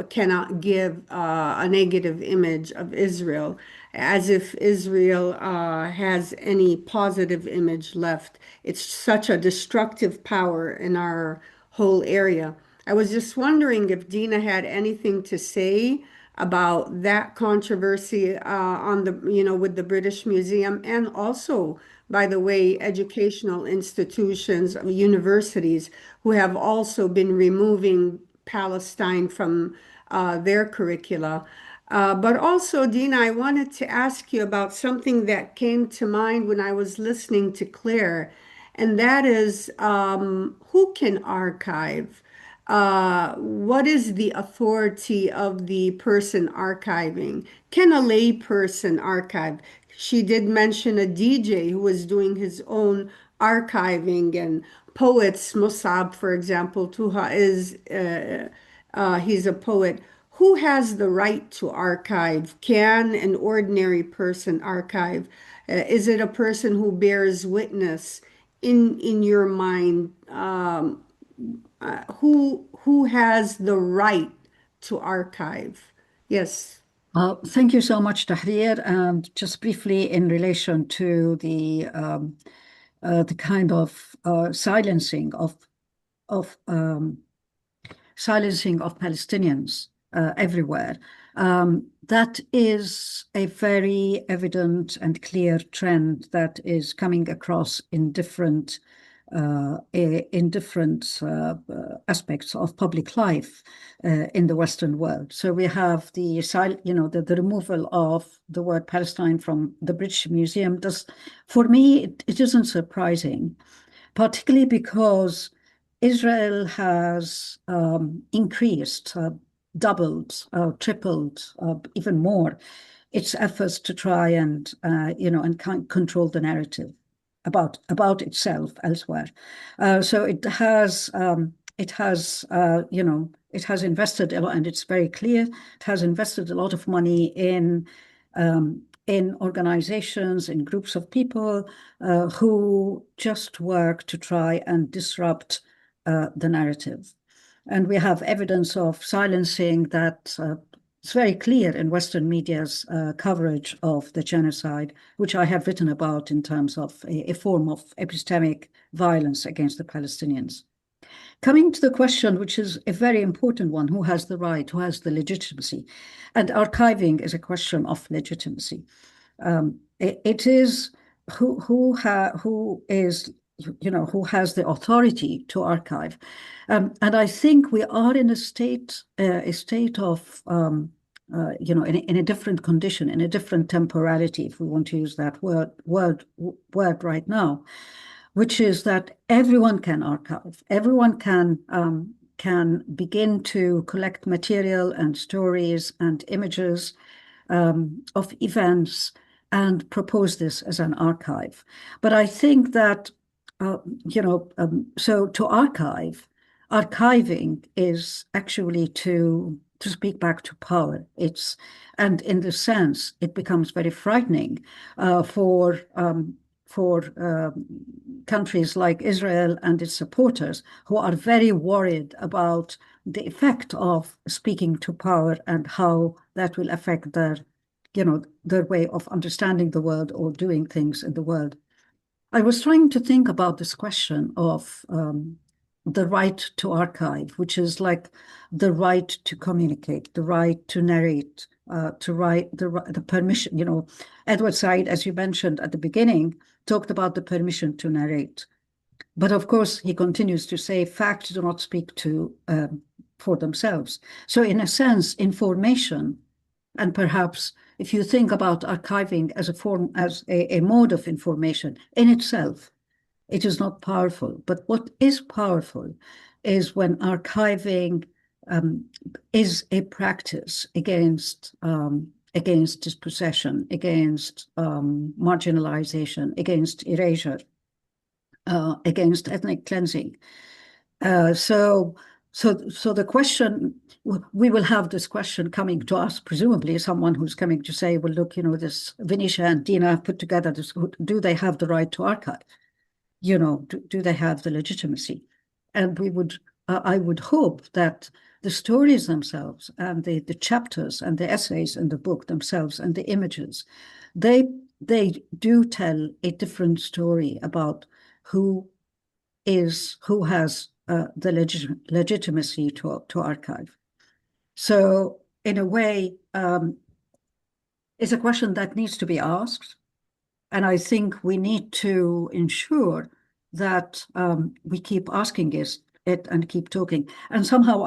cannot give a negative image of Israel, as if Israel has any positive image left. It's such a destructive power in our whole area. I was just wondering if Dina had anything to say about that controversy with the British Museum, and also, by the way, educational institutions, universities who have also been removing Palestine from their curricula. But also, Dina, I wanted to ask you about something that came to mind when I was listening to Claire, and that is who can archive? What is the authority of the person archiving? Can a lay person archive? She did mention a DJ who was doing his own archiving, and poets, Musab, for example, Tuha he's a poet. Who has the right to archive? Can an ordinary person archive? Is it a person who bears witness in your mind? Who has the right to archive? Yes. Thank you so much, Tahrir. And just briefly in relation to the kind of silencing of Palestinians everywhere. That is a very evident and clear trend that is coming across in different aspects of public life in the Western world. So we have the removal of the word Palestine from the British Museum. For me, it isn't surprising, particularly because Israel has increased, doubled, tripled, even more, its efforts to try and control the narrative about itself elsewhere. So it has invested a lot, and it's very clear. It has invested a lot of money in organizations, in groups of people who just work to try and disrupt the narrative. And we have evidence of silencing that it's very clear in Western media's coverage of the genocide, which I have written about in terms of a form of epistemic violence against the Palestinians. Coming to the question, which is a very important one, who has the right, who has the legitimacy? And archiving is a question of legitimacy. It is who is, who has the authority to archive. And I think we are in a state of, in a different condition, in a different temporality, if we want to use that word right now, which is that everyone can archive, everyone can begin to collect material and stories and images of events and propose this as an archive. But I think that, so to archiving is actually to speak back to power. And in this sense, it becomes very frightening for countries like Israel and its supporters, who are very worried about the effect of speaking to power and how that will affect their way of understanding the world or doing things in the world. I was trying to think about this question of the right to archive, which is like the right to communicate, the right to narrate, to write, the permission. Edward Said, as you mentioned at the beginning, talked about the permission to narrate. But of course, he continues to say facts do not speak for themselves. So in a sense, information, and perhaps if you think about archiving as a mode of information in itself, it is not powerful. But what is powerful is when archiving is a practice against dispossession, against marginalization, against erasure, against ethnic cleansing. So the question, we will have this question coming to us, presumably someone who's coming to say, well, look, this Venetia and Dina have put together this, do they have the right to archive? Do they have the legitimacy? And I would hope that the stories themselves and the chapters and the essays in the book themselves and the images, they do tell a different story about who has the legitimacy to archive. So in a way, it's a question that needs to be asked. And I think we need to ensure that we keep asking it and keep talking. And somehow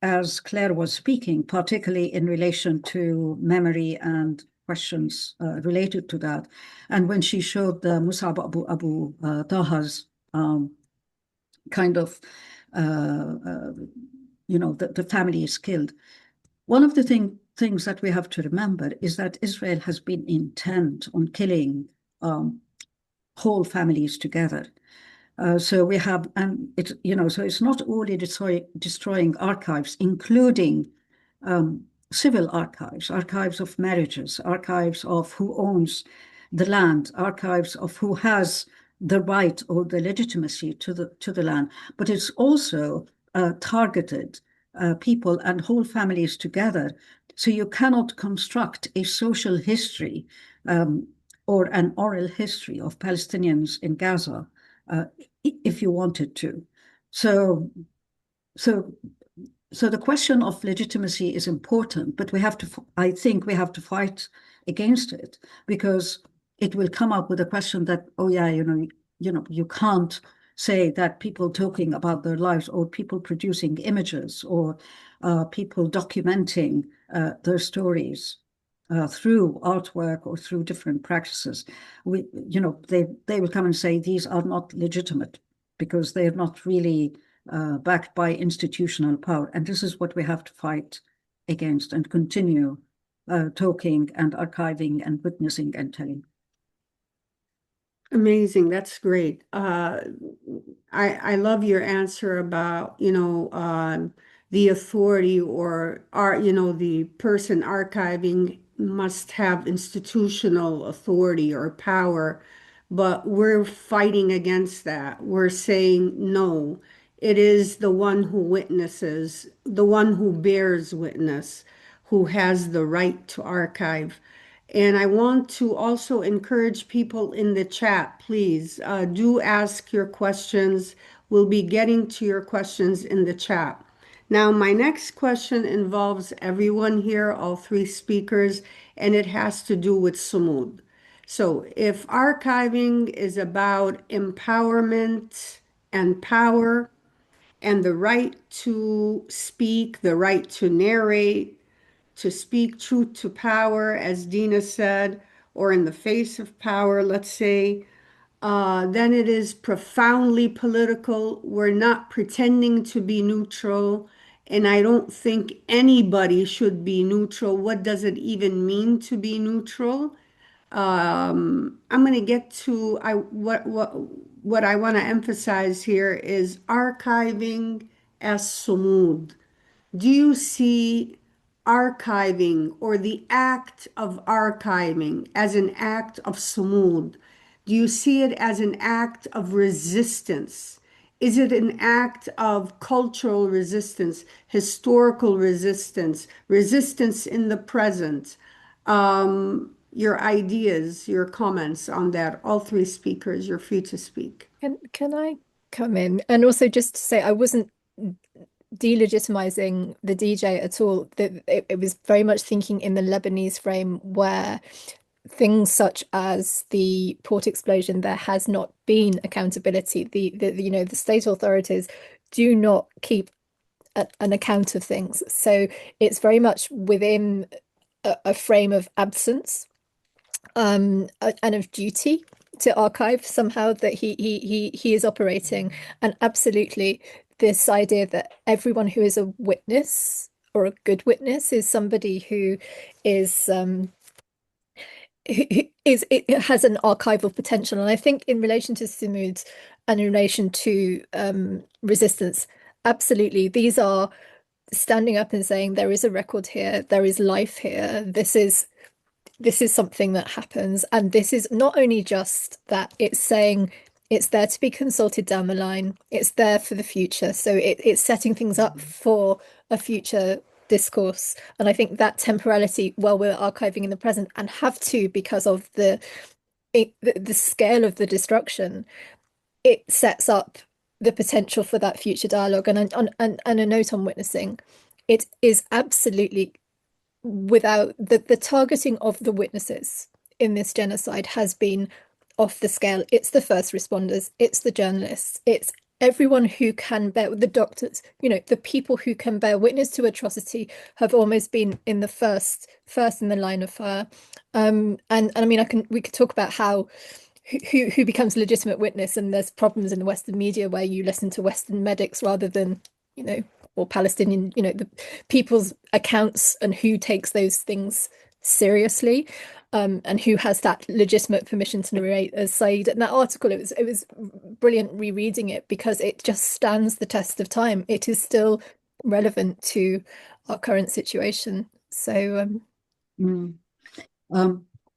as Claire was speaking, particularly in relation to memory and questions related to that, and when she showed the Musab Abu Taha's kind of, the family is killed. One of the things that we have to remember is that Israel has been intent on killing whole families together. So we have, and so it's not only destroying archives, including civil archives, archives of marriages, archives of who owns the land, archives of who has the right or the legitimacy to the land, but it's also targeted people and whole families together. So you cannot construct a social history or an oral history of Palestinians in Gaza if you wanted to. So the question of legitimacy is important, but I think we have to fight against it, because it will come up with a question that, oh yeah, you can't say that people talking about their lives or people producing images or people documenting their stories through artwork or through different practices, they will come and say these are not legitimate because they are not really backed by institutional power. And this is what we have to fight against and continue talking and archiving and witnessing and telling. Amazing. That's great. I love your answer about, the authority or the person archiving must have institutional authority or power, but we're fighting against that. We're saying no, It is the one who witnesses, the one who bears witness, who has the right to archive. And I want to also encourage people in the chat, please do ask your questions. We'll be getting to your questions in the chat. Now, my next question involves everyone here, all three speakers, and it has to do with Sumud. So, if archiving is about empowerment and power, and the right to speak, the right to narrate, to speak truth to power, as Dina said, or in the face of power, let's say, then it is profoundly political. We're not pretending to be neutral, and I don't think anybody should be neutral. What does it even mean to be neutral? I'm going to get to what I want to emphasize here is archiving as sumud. Do you see archiving or the act of archiving as an act of sumud? Do you see it as an act of resistance? Is it an act of cultural resistance, historical resistance, resistance in the present? Your ideas, your comments on that. All three speakers, you're free to speak. Can I come in? And also just to say, I wasn't delegitimizing the DJ at all. That it was very much thinking in the Lebanese frame where things such as the port explosion, there has not been accountability. The state authorities do not keep an account of things. So it's very much within a frame of absence and of duty to archive somehow that he is operating. And absolutely this idea that everyone who is a witness or a good witness is somebody who is it has an archival potential. And I think in relation to Sumud and in relation to resistance, absolutely these are standing up and saying there is a record here, there is life here, this is something that happens. And this is not only just that, it's saying it's there to be consulted down the line, it's there for the future. So it's setting things up for a future discourse. And I think that temporality, while we're archiving in the present and have to because of the scale of the destruction, it sets up the potential for that future dialogue. And a note on witnessing, it is absolutely without the targeting of the witnesses in this genocide has been off the scale. It's the first responders, it's the journalists, it's everyone who can bear, the doctors, the people who can bear witness to atrocity have almost been in the first in the line of fire. And I mean, we could talk about how who becomes a legitimate witness, and there's problems in the Western media where you listen to Western medics rather than, or Palestinian, the people's accounts, and who takes those things seriously, and who has that legitimate permission to narrate. As Said, in that article, it was brilliant rereading it because it just stands the test of time. It is still relevant to our current situation. So,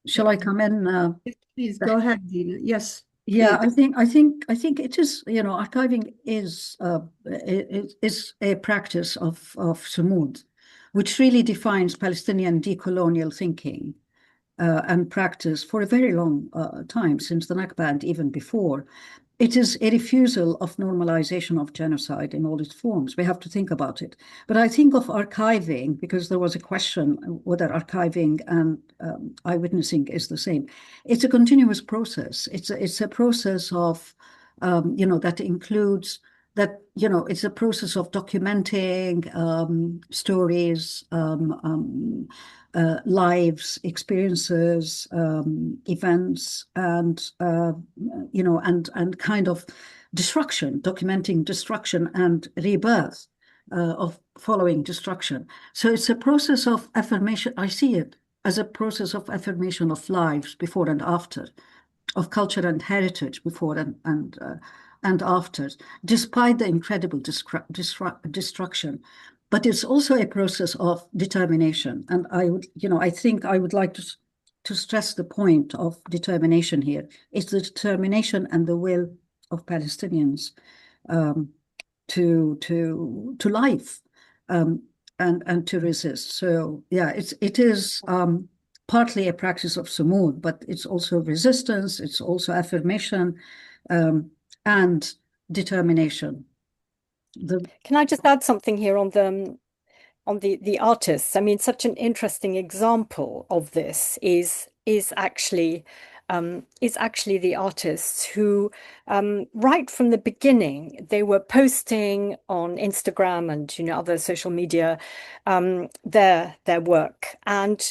shall I come in? Please go ahead, Dina. Yes. Yeah, please. I think it is, archiving is a practice of sumud, which really defines Palestinian decolonial thinking and practice for a very long time, since the Nakba and even before. It is a refusal of normalization of genocide in all its forms. We have to think about it. But I think of archiving, because there was a question whether archiving and eyewitnessing is the same. It's a continuous process. It's a process of, that includes that, it's a process of documenting stories, lives, experiences, events, and and kind of destruction, documenting destruction and rebirth of following destruction. So it's a process of affirmation. I see it as a process of affirmation of lives before and after, of culture and heritage before and after, despite the incredible destruction. But it's also a process of determination. And I think I would like to stress the point of determination here. It's the determination and the will of Palestinians to life, and to resist. So yeah, it is partly a practice of sumud, but it's also resistance, it's also affirmation, and determination. Can I just add something here on the artists? I mean, such an interesting example of this is actually the artists who, right from the beginning, they were posting on Instagram and other social media their work, and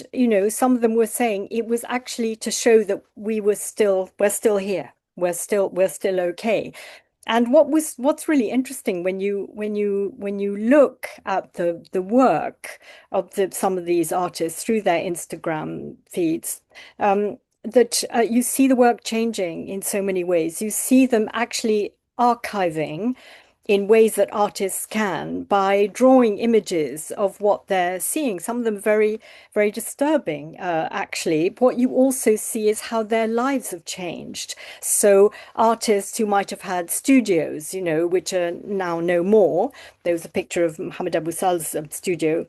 some of them were saying it was actually to show that we're still here, we're still okay. And what's really interesting when you look at the work of some of these artists through their Instagram feeds, that you see the work changing in so many ways. You see them actually archiving in ways that artists can by drawing images of what they're seeing, some of them very, very disturbing, actually. What you also see is how their lives have changed. So artists who might have had studios, which are now no more. There was a picture of Mohammed Abu Sal's studio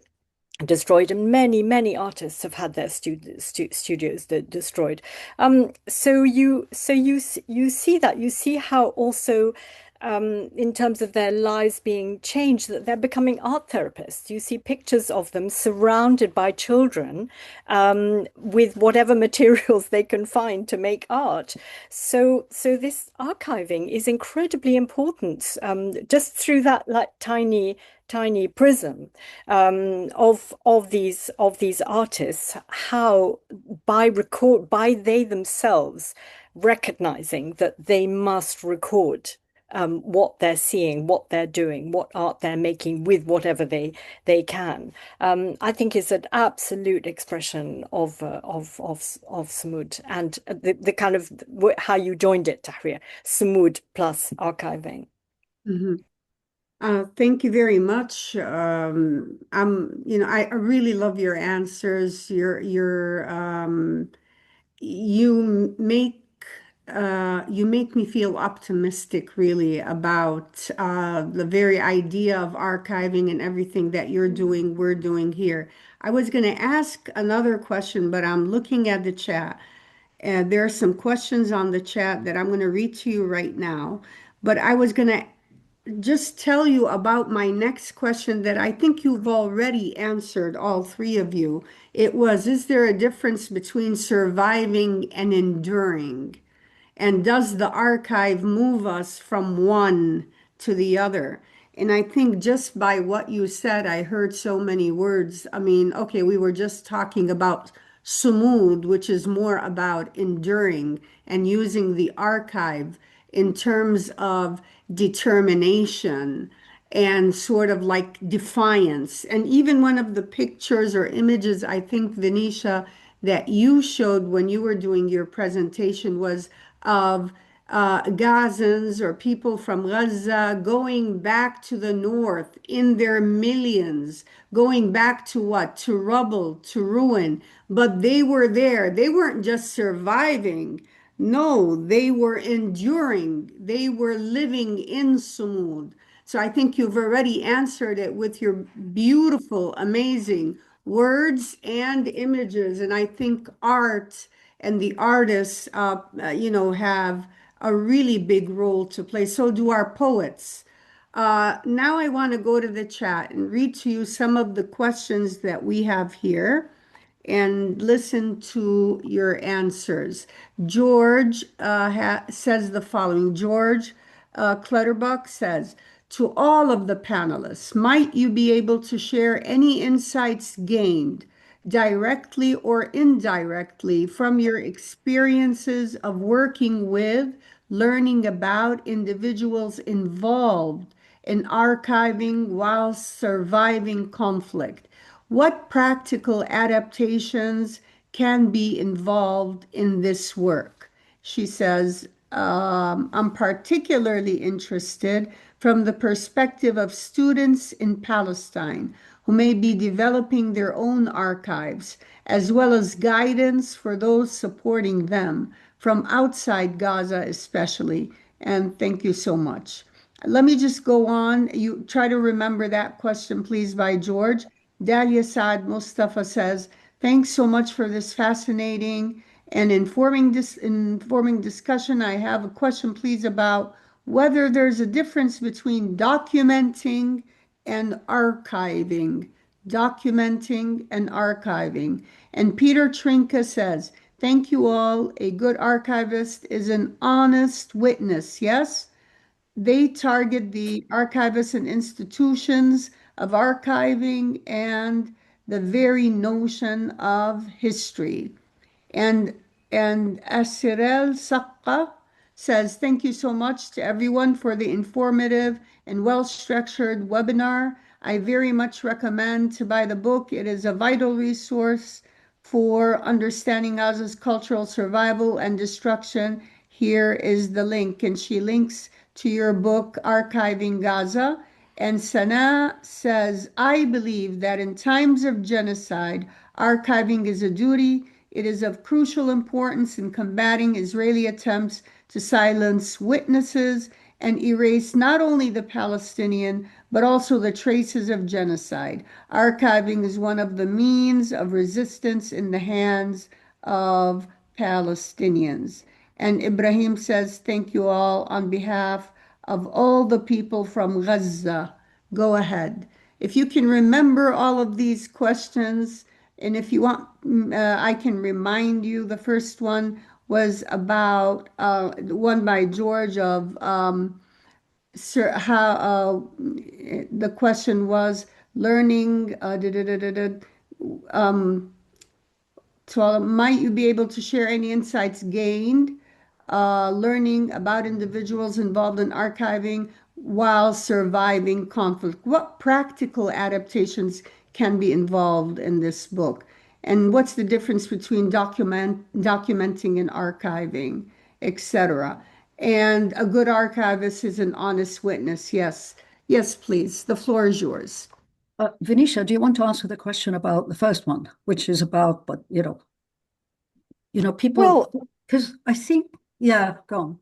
destroyed, and many artists have had their studios destroyed. So you see that, you see how also in terms of their lives being changed, that they're becoming art therapists. You see pictures of them surrounded by children with whatever materials they can find to make art. So this archiving is incredibly important, just through that tiny prism of these artists, how by they themselves recognizing that they must record what they're seeing, what they're doing, what art they're making with whatever they can. I think is an absolute expression of Sumud, and the kind of how you joined it, Tahrir, Sumud plus archiving. Mm-hmm. Thank you very much. I really love your answers. You make me feel optimistic, really, about the very idea of archiving and everything that you're doing, we're doing here. I was going to ask another question, but I'm looking at the chat, and there are some questions on the chat that I'm going to read to you right now. But I was going to just tell you about my next question that I think you've already answered, all three of you. It was, is there a difference between surviving and enduring? And does the archive move us from one to the other? And I think just by what you said, I heard so many words. I mean, okay, we were just talking about sumud, which is more about enduring and using the archive in terms of determination and sort of like defiance. And even one of the pictures or images, I think, Venetia, that you showed when you were doing your presentation was of Gazans or people from Gaza going back to the north in their millions, going back to what? To rubble, to ruin. But they were there. They weren't just surviving. No, they were enduring. They were living in Sumud. So I think you've already answered it with your beautiful, amazing words and images. And I think art and the artists, have a really big role to play. So do our poets. Now I want to go to the chat and read to you some of the questions that we have here and listen to your answers. George says the following. George Clutterbuck says, to all of the panelists, might you be able to share any insights gained directly or indirectly from your experiences of working with, learning about individuals involved in archiving while surviving conflict? What practical adaptations can be involved in this work? She says, I'm particularly interested from the perspective of students in Palestine who may be developing their own archives, as well as guidance for those supporting them from outside Gaza, especially. And thank you so much. Let me just go on. You try to remember that question, please, by George. Dalia Saad Mustafa says, thanks so much for this fascinating and informing discussion. I have a question, please, about whether there's a difference between documenting and archiving. Documenting and archiving. And Peter Trinka says, thank you all. A good archivist is an honest witness. Yes? They target the archivists and institutions of archiving and the very notion of history. And Asirel Sakka says, thank you so much to everyone for the informative and well-structured webinar. I very much recommend to buy the book. It is a vital resource for understanding Gaza's cultural survival and destruction. Here is the link, and she links to your book, Archiving Gaza. And Sana says, I believe that in times of genocide, archiving is a duty. It is of crucial importance in combating Israeli attempts to silence witnesses and erase not only the Palestinian, but also the traces of genocide. Archiving is one of the means of resistance in the hands of Palestinians. And Ibrahim says, thank you all on behalf of all the people from Gaza. Go ahead. If you can remember all of these questions, and if you want, I can remind you. The first one was about one by George of sir, how the question was learning. So might you be able to share any insights gained learning about individuals involved in archiving while surviving conflict? What practical adaptations can be involved in this book? And what's the difference between documenting and archiving, etc.? And a good archivist is an honest witness. Yes. Yes, please. The floor is yours. Venetia, do you want to answer the question about the first one, which is about, but people, Well, because I think, yeah, go on.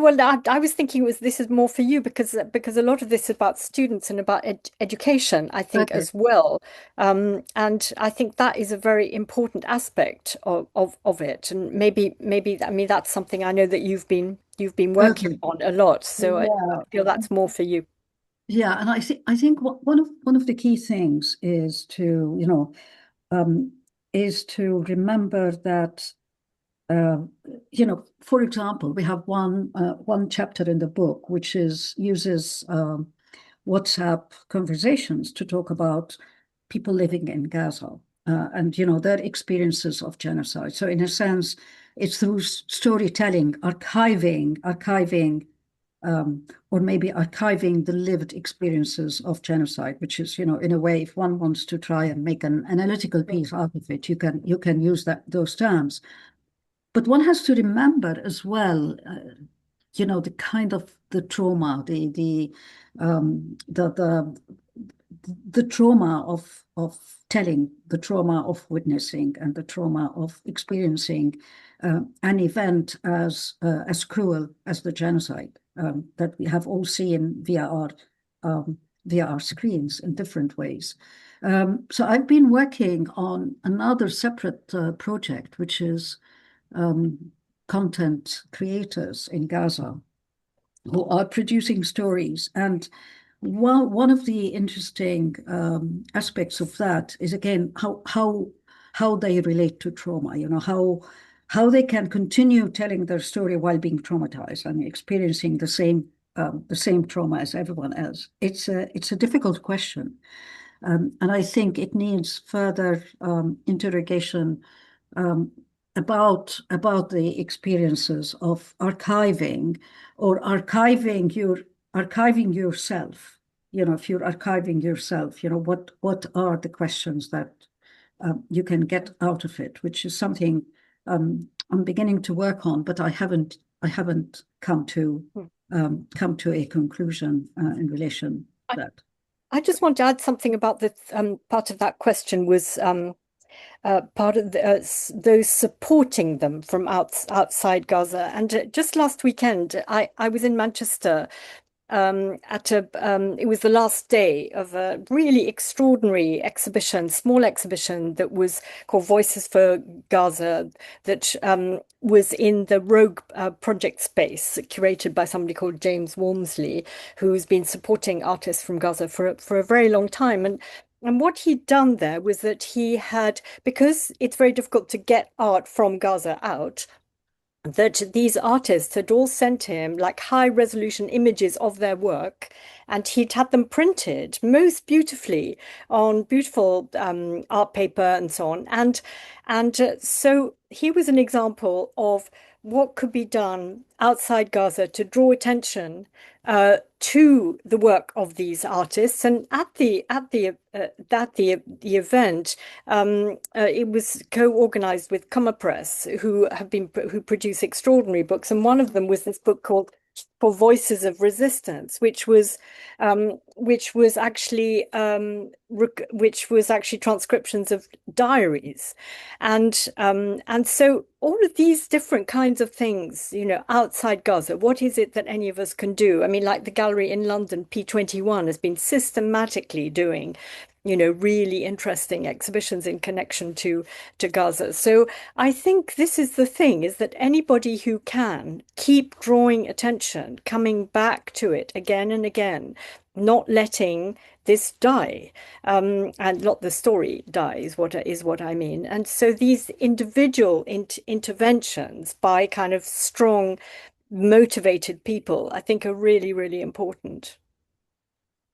well, I was thinking this is more for you because a lot of this is about students and about education, I think, Okay. as well. And I think that is a very important aspect of it. And maybe I mean that's something I know that you've been working Okay. on a lot. So I Yeah. feel that's more for you. Yeah, and I think one of the key things is to remember that for example, we have one chapter in the book which uses WhatsApp conversations to talk about people living in Gaza and their experiences of genocide. So in a sense, it's through storytelling, archiving. Or maybe archiving the lived experiences of genocide, which is, in a way, if one wants to try and make an analytical piece out of it, you can use those terms. But one has to remember as well, the kind of the trauma, the trauma of telling, the trauma of witnessing, and the trauma of experiencing an event as cruel as the genocide that we have all seen via our screens in different ways. So I've been working on another separate project, which is content creators in Gaza who are producing stories. And one of the interesting aspects of that is, again, how they relate to trauma, how they can continue telling their story while being traumatized and experiencing the same trauma as everyone else. It's a difficult question. And I think it needs further interrogation about the experiences of archiving or archiving yourself. If you're archiving yourself, what are the questions that you can get out of it, which is something I'm beginning to work on, but I haven't come to a conclusion in relation to that. I just want to add something about the part of that question was part of those supporting them from outside Gaza. And just last weekend, I was in Manchester it was the last day of a really extraordinary exhibition, small exhibition that was called Voices for Gaza, that was in the Rogue project space, curated by somebody called James Walmsley, who's been supporting artists from Gaza for a very long time. And what he'd done there was that he had, because it's very difficult to get art from Gaza out, that these artists had all sent him like high resolution images of their work, and he'd had them printed most beautifully on beautiful art paper and so on. So he was an example of what could be done outside Gaza to draw attention to the work of these artists. And at the event, it was co-organized with Cummer Press, who produce extraordinary books, and one of them was this book called For Voices of Resistance, which was actually transcriptions of diaries, and so all of these different kinds of things, outside Gaza. What is it that any of us can do? I mean, like the gallery in London, P21, has been systematically doing really interesting exhibitions in connection to Gaza. So I think this is the thing, is that anybody who can keep drawing attention, coming back to it again and again, not letting this die, and not the story die is what I mean. And so these individual interventions by kind of strong, motivated people, I think, are really, really important.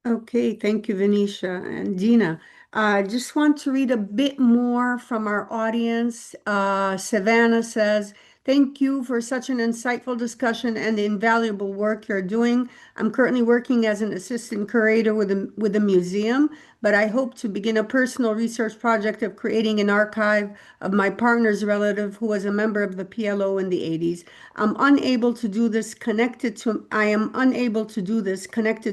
Okay, thank you, Venetia and Dina. I just want to read a bit more from our audience. Savannah says, thank you for such an insightful discussion and the invaluable work you're doing. I'm currently working as an assistant curator with a museum, but I hope to begin a personal research project of creating an archive of my partner's relative who was a member of the PLO in the 80s. I am unable to do this connected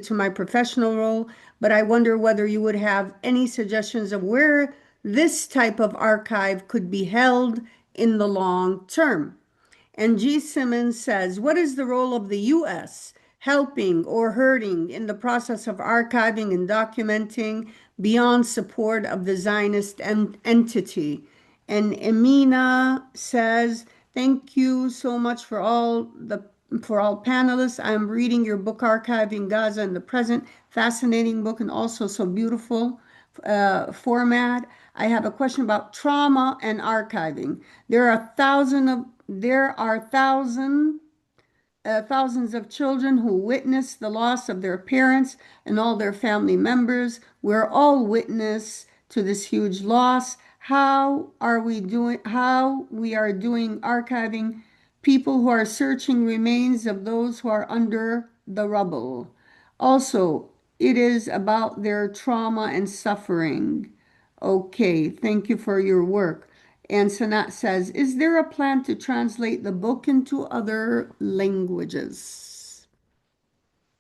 to my professional role, but I wonder whether you would have any suggestions of where this type of archive could be held in the long term. And G. Simmons says, what is the role of the U.S. helping or hurting in the process of archiving and documenting beyond support of the Zionist entity? And Emina says, thank you so much for all panelists. I'm reading your book, Archiving Gaza in the Present. Fascinating book and also so beautiful format. I have a question about trauma and archiving. There are thousands of children who witness the loss of their parents and all their family members. We're all witness to this huge loss. How we are doing archiving people who are searching remains of those who are under the rubble. Also, it is about their trauma and suffering. Okay, thank you for your work. And Sanat says, is there a plan to translate the book into other languages?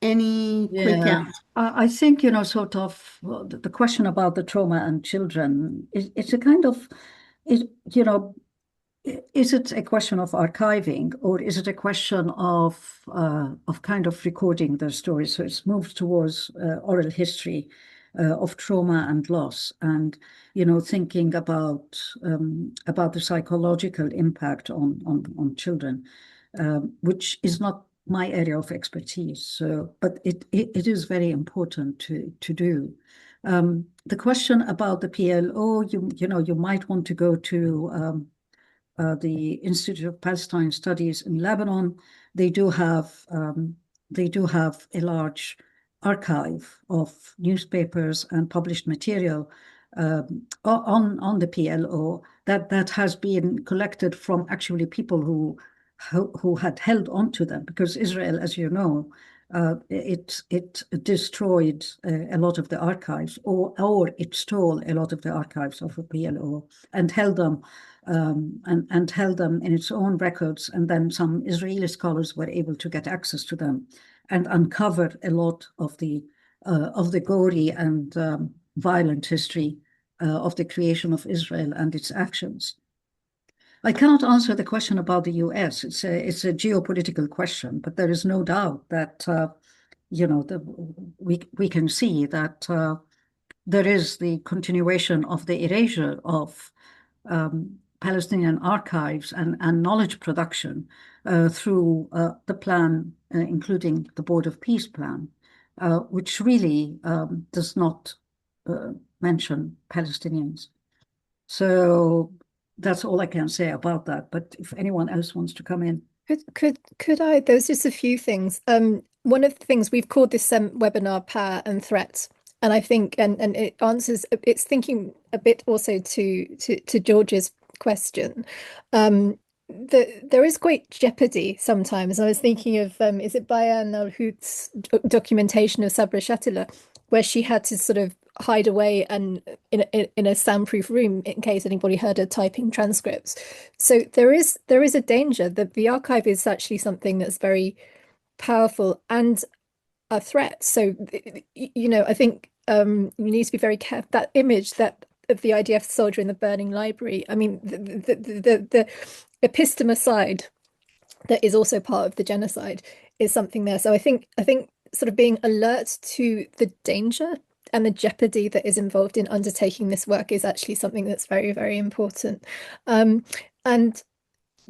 Any quick answer? I think, sort of the question about the trauma and children, it's a kind of, is it a question of archiving, or is it a question of kind of recording their stories? So it's moved towards oral history of trauma and loss, and thinking about the psychological impact on children, which is not my area of expertise. So, but it is very important to do. The question about the PLO, you might want to go to the Institute of Palestine Studies in Lebanon. They do have a large archive of newspapers and published material on the PLO that has been collected from actually people who had held on to them, because Israel, as you know, it destroyed a lot of the archives, or it stole a lot of the archives of the PLO and held them and held them in its own records. And then some Israeli scholars were able to get access to them and uncover a lot of the gory and violent history of the creation of Israel and its actions. I cannot answer the question about the US. It's a geopolitical question, but there is no doubt that we can see that there is the continuation of the erasure of Palestinian archives and knowledge production through the plan, including the Board of Peace plan, which really does not mention Palestinians. So that's all I can say about that. But if anyone else wants to come in. Could I? There's just a few things. One of the things we've called this webinar Power and Threats. And I think and it answers, it's thinking a bit also to George's question. There is great jeopardy sometimes. I was thinking of is it Bayan al-Hut's documentation of Sabra Shatila, where she had to sort of hide away and in a soundproof room in case anybody heard her typing transcripts. So there is a danger that the archive is actually something that's very powerful and a threat. So I think you need to be very careful. That image that of the IDF soldier in the burning library. I mean, the epistemicide that is also part of the genocide is something there. So I think sort of being alert to the danger and the jeopardy that is involved in undertaking this work is actually something that's very, very important. And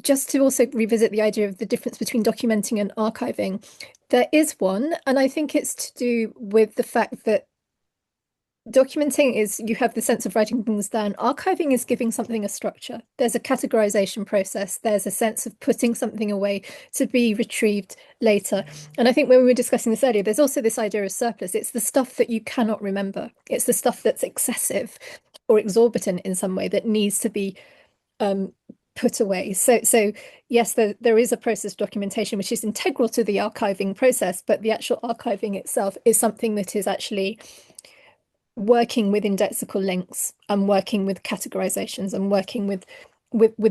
just to also revisit the idea of the difference between documenting and archiving, there is one, and I think it's to do with the fact that documenting is you have the sense of writing things down. Archiving is giving something a structure. There's a categorization process. There's a sense of putting something away to be retrieved later. And I think when we were discussing this earlier, there's also this idea of surplus. It's the stuff that you cannot remember. It's the stuff that's excessive or exorbitant in some way that needs to be put away. So yes, there is a process of documentation which is integral to the archiving process, but the actual archiving itself is something that is actually working with indexical links and working with categorizations and working with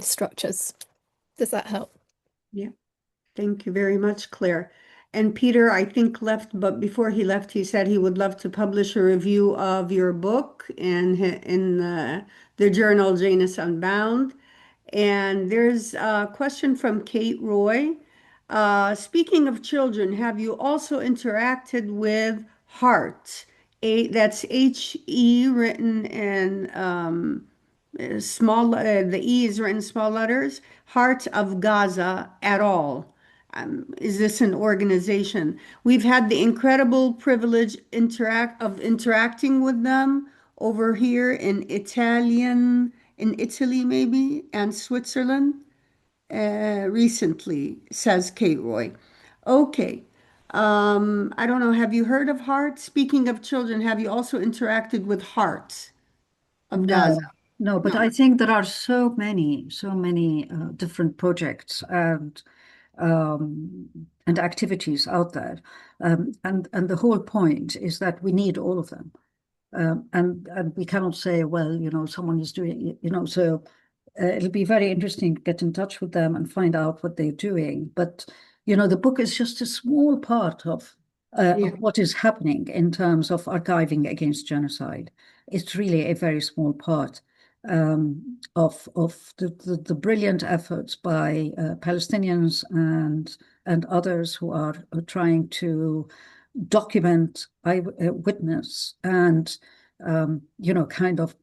structures. Does that help? Yeah, thank you very much, Claire. And Peter, I think, left, but before he left, he said he would love to publish a review of your book in the journal Janus Unbound. And there's a question from Kate Roy. Speaking of children, have you also interacted with Heart? That's H-E written in small, the E is written small letters, Heart of Gaza at all. Is this an organization? We've had the incredible privilege of interacting with them over here in Italy maybe, and Switzerland recently, says Kate Roy. Okay. I don't know. Have you heard of Heart? Speaking of children, have you also interacted with Heart of Gaza? No, but I think there are so many different projects and activities out there, and the whole point is that we need all of them, and we cannot say, well, someone is doing, so it'll be very interesting to get in touch with them and find out what they're doing. But the book is just a small part of what is happening in terms of archiving against genocide. It's really a very small part of the brilliant efforts by Palestinians and others who are trying to document eyewitness and kind of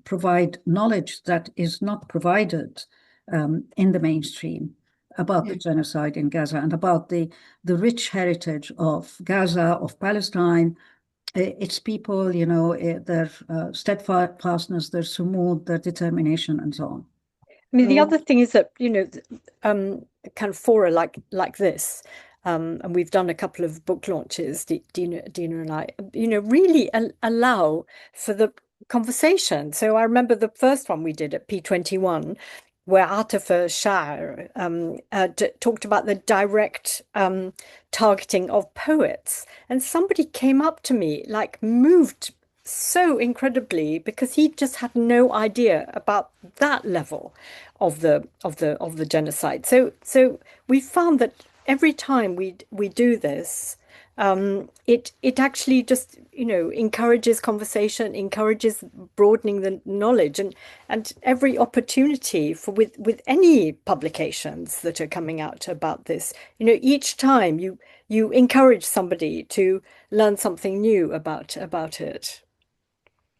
provide knowledge that is not provided in the mainstream about the genocide in Gaza and about the rich heritage of Gaza, of Palestine, its people, their steadfastness, their sumud, their determination, and so on. I mean, the other thing is that, kind of fora like this, and we've done a couple of book launches, Dina and I, really allow for the conversation. So I remember the first one we did at P21, where Atifa Shah talked about the direct targeting of poets. And somebody came up to me, moved so incredibly, because he just had no idea about that level of the genocide. So we found that every time we do this, it actually just, encourages conversation, encourages broadening the knowledge, and every opportunity for with any publications that are coming out about this, each time you encourage somebody to learn something new about it.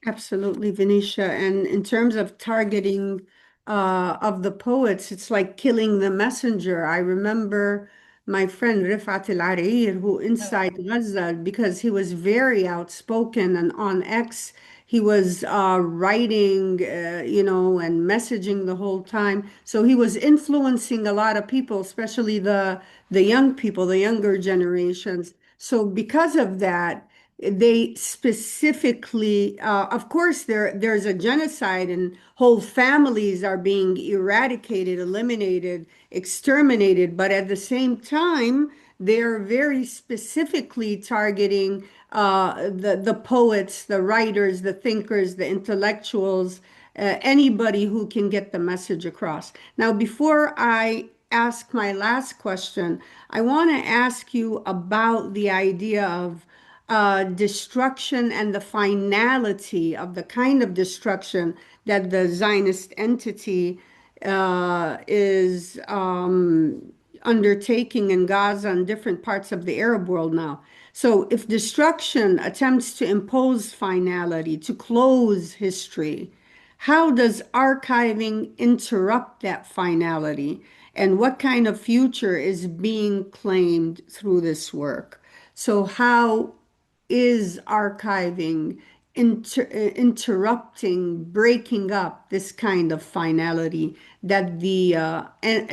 Absolutely, Venetia. And in terms of targeting of the poets, it's like killing the messenger. I remember my friend Rifat Al-Arir, who inside Gaza, because he was very outspoken and on X, he was writing, and messaging the whole time. So he was influencing a lot of people, especially the young people, the younger generations. So because of that, they specifically, of course, there's a genocide and whole families are being eradicated, eliminated, exterminated. But at the same time, they're very specifically targeting the poets, the writers, the thinkers, the intellectuals, anybody who can get the message across. Now, before I ask my last question, I want to ask you about the idea of destruction and the finality of the kind of destruction that the Zionist entity is undertaking in Gaza and different parts of the Arab world now. So, if destruction attempts to impose finality, to close history, how does archiving interrupt that finality? And what kind of future is being claimed through this work? So, how is archiving interrupting, breaking up this kind of finality that the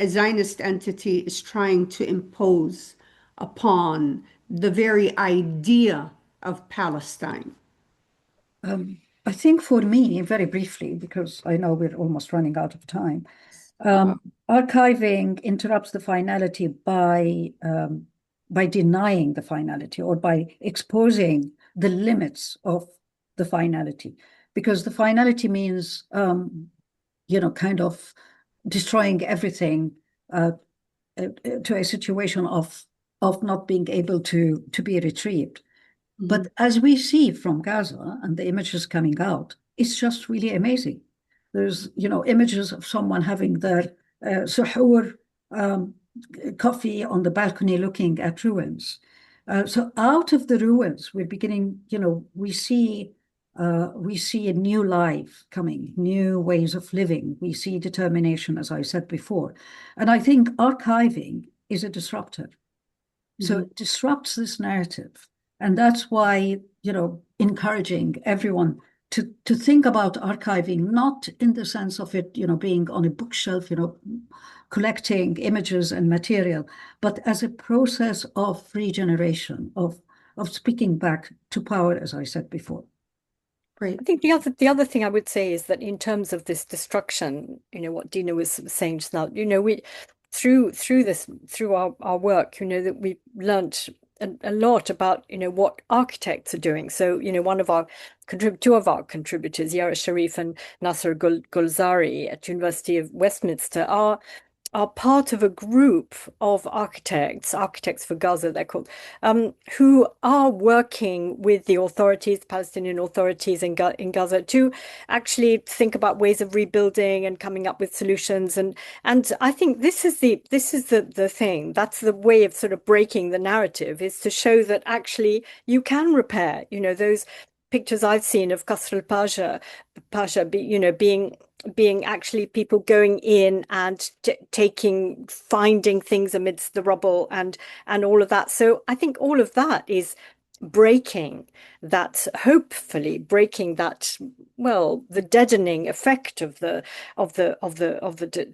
Zionist entity is trying to impose upon the very idea of Palestine? I think for me, very briefly, because I know we're almost running out of time, archiving interrupts the finality by denying the finality or by exposing the limits of the finality, because the finality means, kind of destroying everything to a situation of not being able to be retrieved. But as we see from Gaza and the images coming out, it's just really amazing. There's, images of someone having their suhoor coffee on the balcony looking at ruins. So out of the ruins, we're beginning, we see a new life coming, new ways of living. We see determination, as I said before. And I think archiving is a disruptor. So it disrupts this narrative. And that's why, encouraging everyone to think about archiving, not in the sense of it, being on a bookshelf, collecting images and material, but as a process of regeneration, of speaking back to power, as I said before. Great. I think the other thing I would say is that in terms of this destruction, what Dina was saying just now, we through our work, that we learned a lot about what architects are doing. So two of our contributors, Yara Sharif and Nasser Gulzari at University of Westminster, are part of a group of architects for Gaza, they're called, who are working with the authorities, Palestinian authorities in Gaza, to actually think about ways of rebuilding and coming up with solutions. And I think this is the thing. That's the way of sort of breaking the narrative, is to show that actually you can repair. Those pictures I've seen of Qasr al-Pasha, being actually people going in and finding things amidst the rubble and all of that. So I think all of that is hopefully breaking that, the deadening effect of the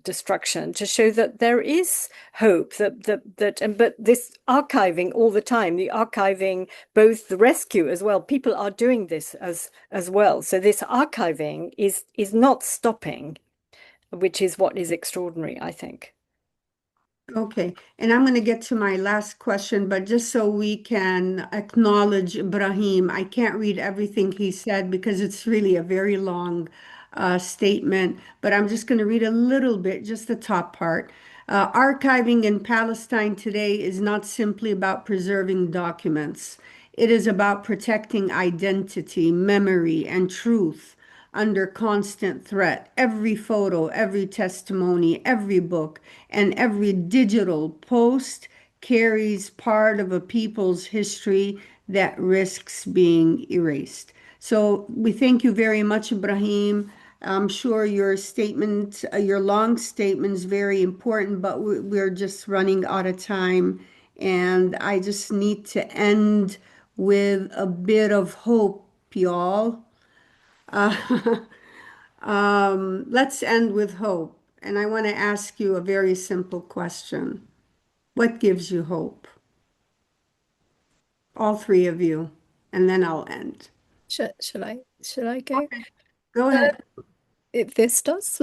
destruction, to show that there is hope, but this archiving all the time, the archiving, both the rescue as well, people are doing this as well. So this archiving is not stopping, which is what is extraordinary, I think. Okay, and I'm going to get to my last question, but just so we can acknowledge Ibrahim, I can't read everything he said because it's really a very long statement, but I'm just going to read a little bit, just the top part. Archiving in Palestine today is not simply about preserving documents. It is about protecting identity, memory, and truth under constant threat. Every photo, every testimony, every book, and every digital post carries part of a people's history that risks being erased. So we thank you very much, Ibrahim. I'm sure your statement, your long statement is very important, but we're just running out of time. And I just need to end with a bit of hope, y'all. Uh, let's end with hope. And I want to ask you a very simple question. What gives you hope? All three of you. And then I'll end. Shall I go? Go ahead. This does.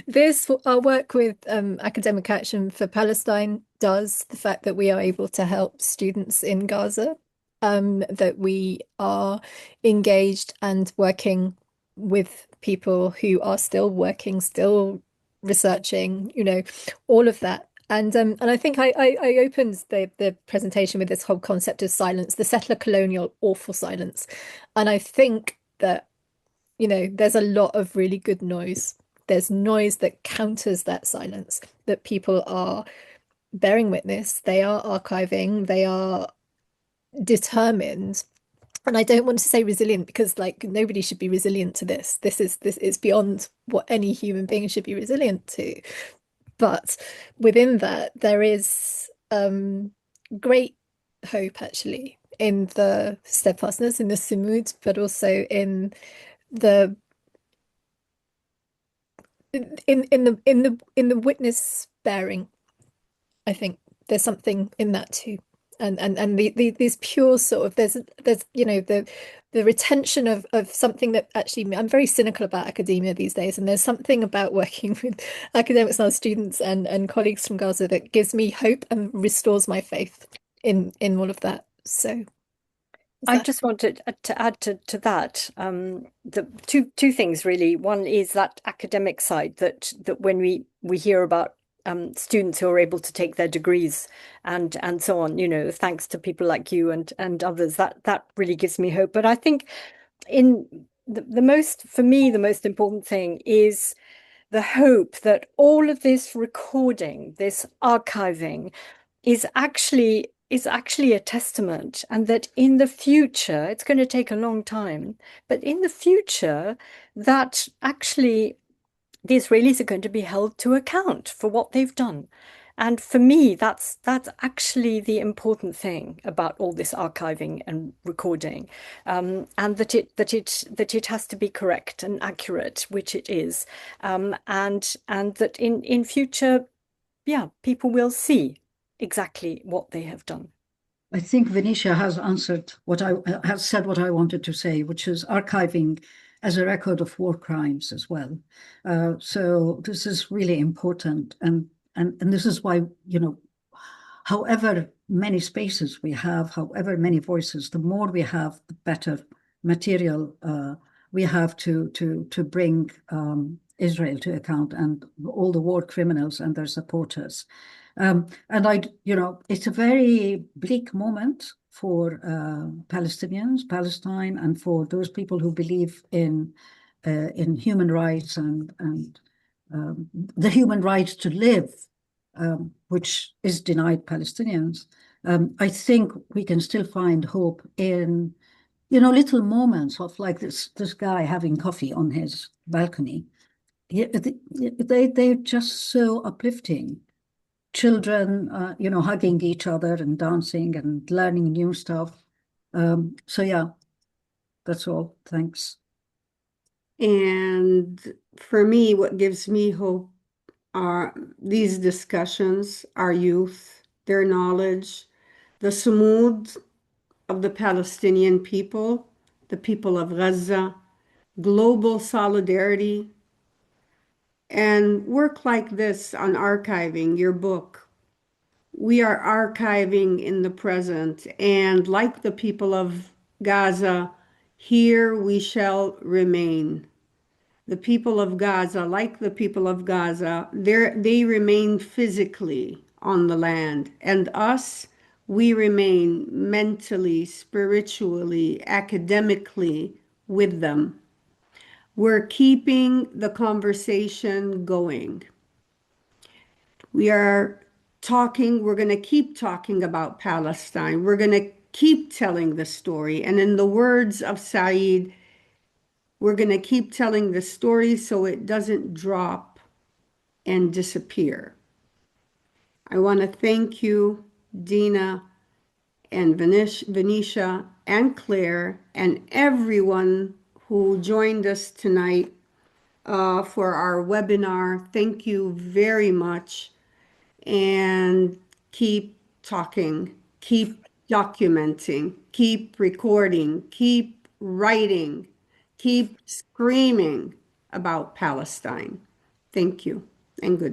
This, our work with Academic Action for Palestine does. The fact that we are able to help students in Gaza, that we are engaged and working with people who are still working, still researching, all of that. And I think I opened the presentation with this whole concept of silence, the settler-colonial awful silence. And I think that there's a lot of really good noise. There's noise that counters that silence, that people are bearing witness, they are archiving, they are determined. And I don't want to say resilient because nobody should be resilient to this. This is beyond what any human being should be resilient to. But within that, there is great hope actually in the steadfastness, in the sumud, but also in the in the witness bearing. I think there's something in that too. And these pure sort of there's the retention of something that actually I'm very cynical about academia these days, and there's something about working with academics and our students and colleagues from Gaza that gives me hope and restores my faith in all of that. So I just wanted to add to that the two things really. One is that academic side that when we hear about students who are able to take their degrees and so on, thanks to people like you and others, that really gives me hope. But I think in for me, the most important thing is the hope that all of this recording, this archiving, is actually a testament, and that in the future, it's going to take a long time, but in the future, that actually the Israelis are going to be held to account for what they've done. And for me, that's actually the important thing about all this archiving and recording, and that it has to be correct and accurate, which it is, and that in future, people will see exactly what they have done. I think Venetia has answered has said what I wanted to say, which is archiving as a record of war crimes as well. So this is really important, and this is why however many spaces we have, however many voices, the more we have, the better material we have to bring Israel to account and all the war criminals and their supporters. And it's a very bleak moment for Palestinians, Palestine, and for those people who believe in human rights and the human right to live, which is denied Palestinians. I think we can still find hope in little moments of like this guy having coffee on his balcony. They're just so uplifting. Children, hugging each other and dancing and learning new stuff. So yeah, that's all. Thanks. And for me, what gives me hope are these discussions, our youth, their knowledge, the sumud of the Palestinian people, the people of Gaza, global solidarity, and work like this on archiving your book. We are archiving in the present, and like the people of Gaza, here we shall remain. the people of Gaza, like the people of Gaza, they remain physically on the land. And us, we remain mentally, spiritually, academically with them. We're keeping the conversation going. We're going to keep talking about Palestine. We're going to keep telling the story. And in the words of Said, we're going to keep telling the story so it doesn't drop and disappear. I want to thank you, Dina and Venetia and Claire and everyone who joined us tonight for our webinar. Thank you very much. And keep talking, keep documenting, keep recording, keep writing, keep screaming about Palestine. Thank you and good.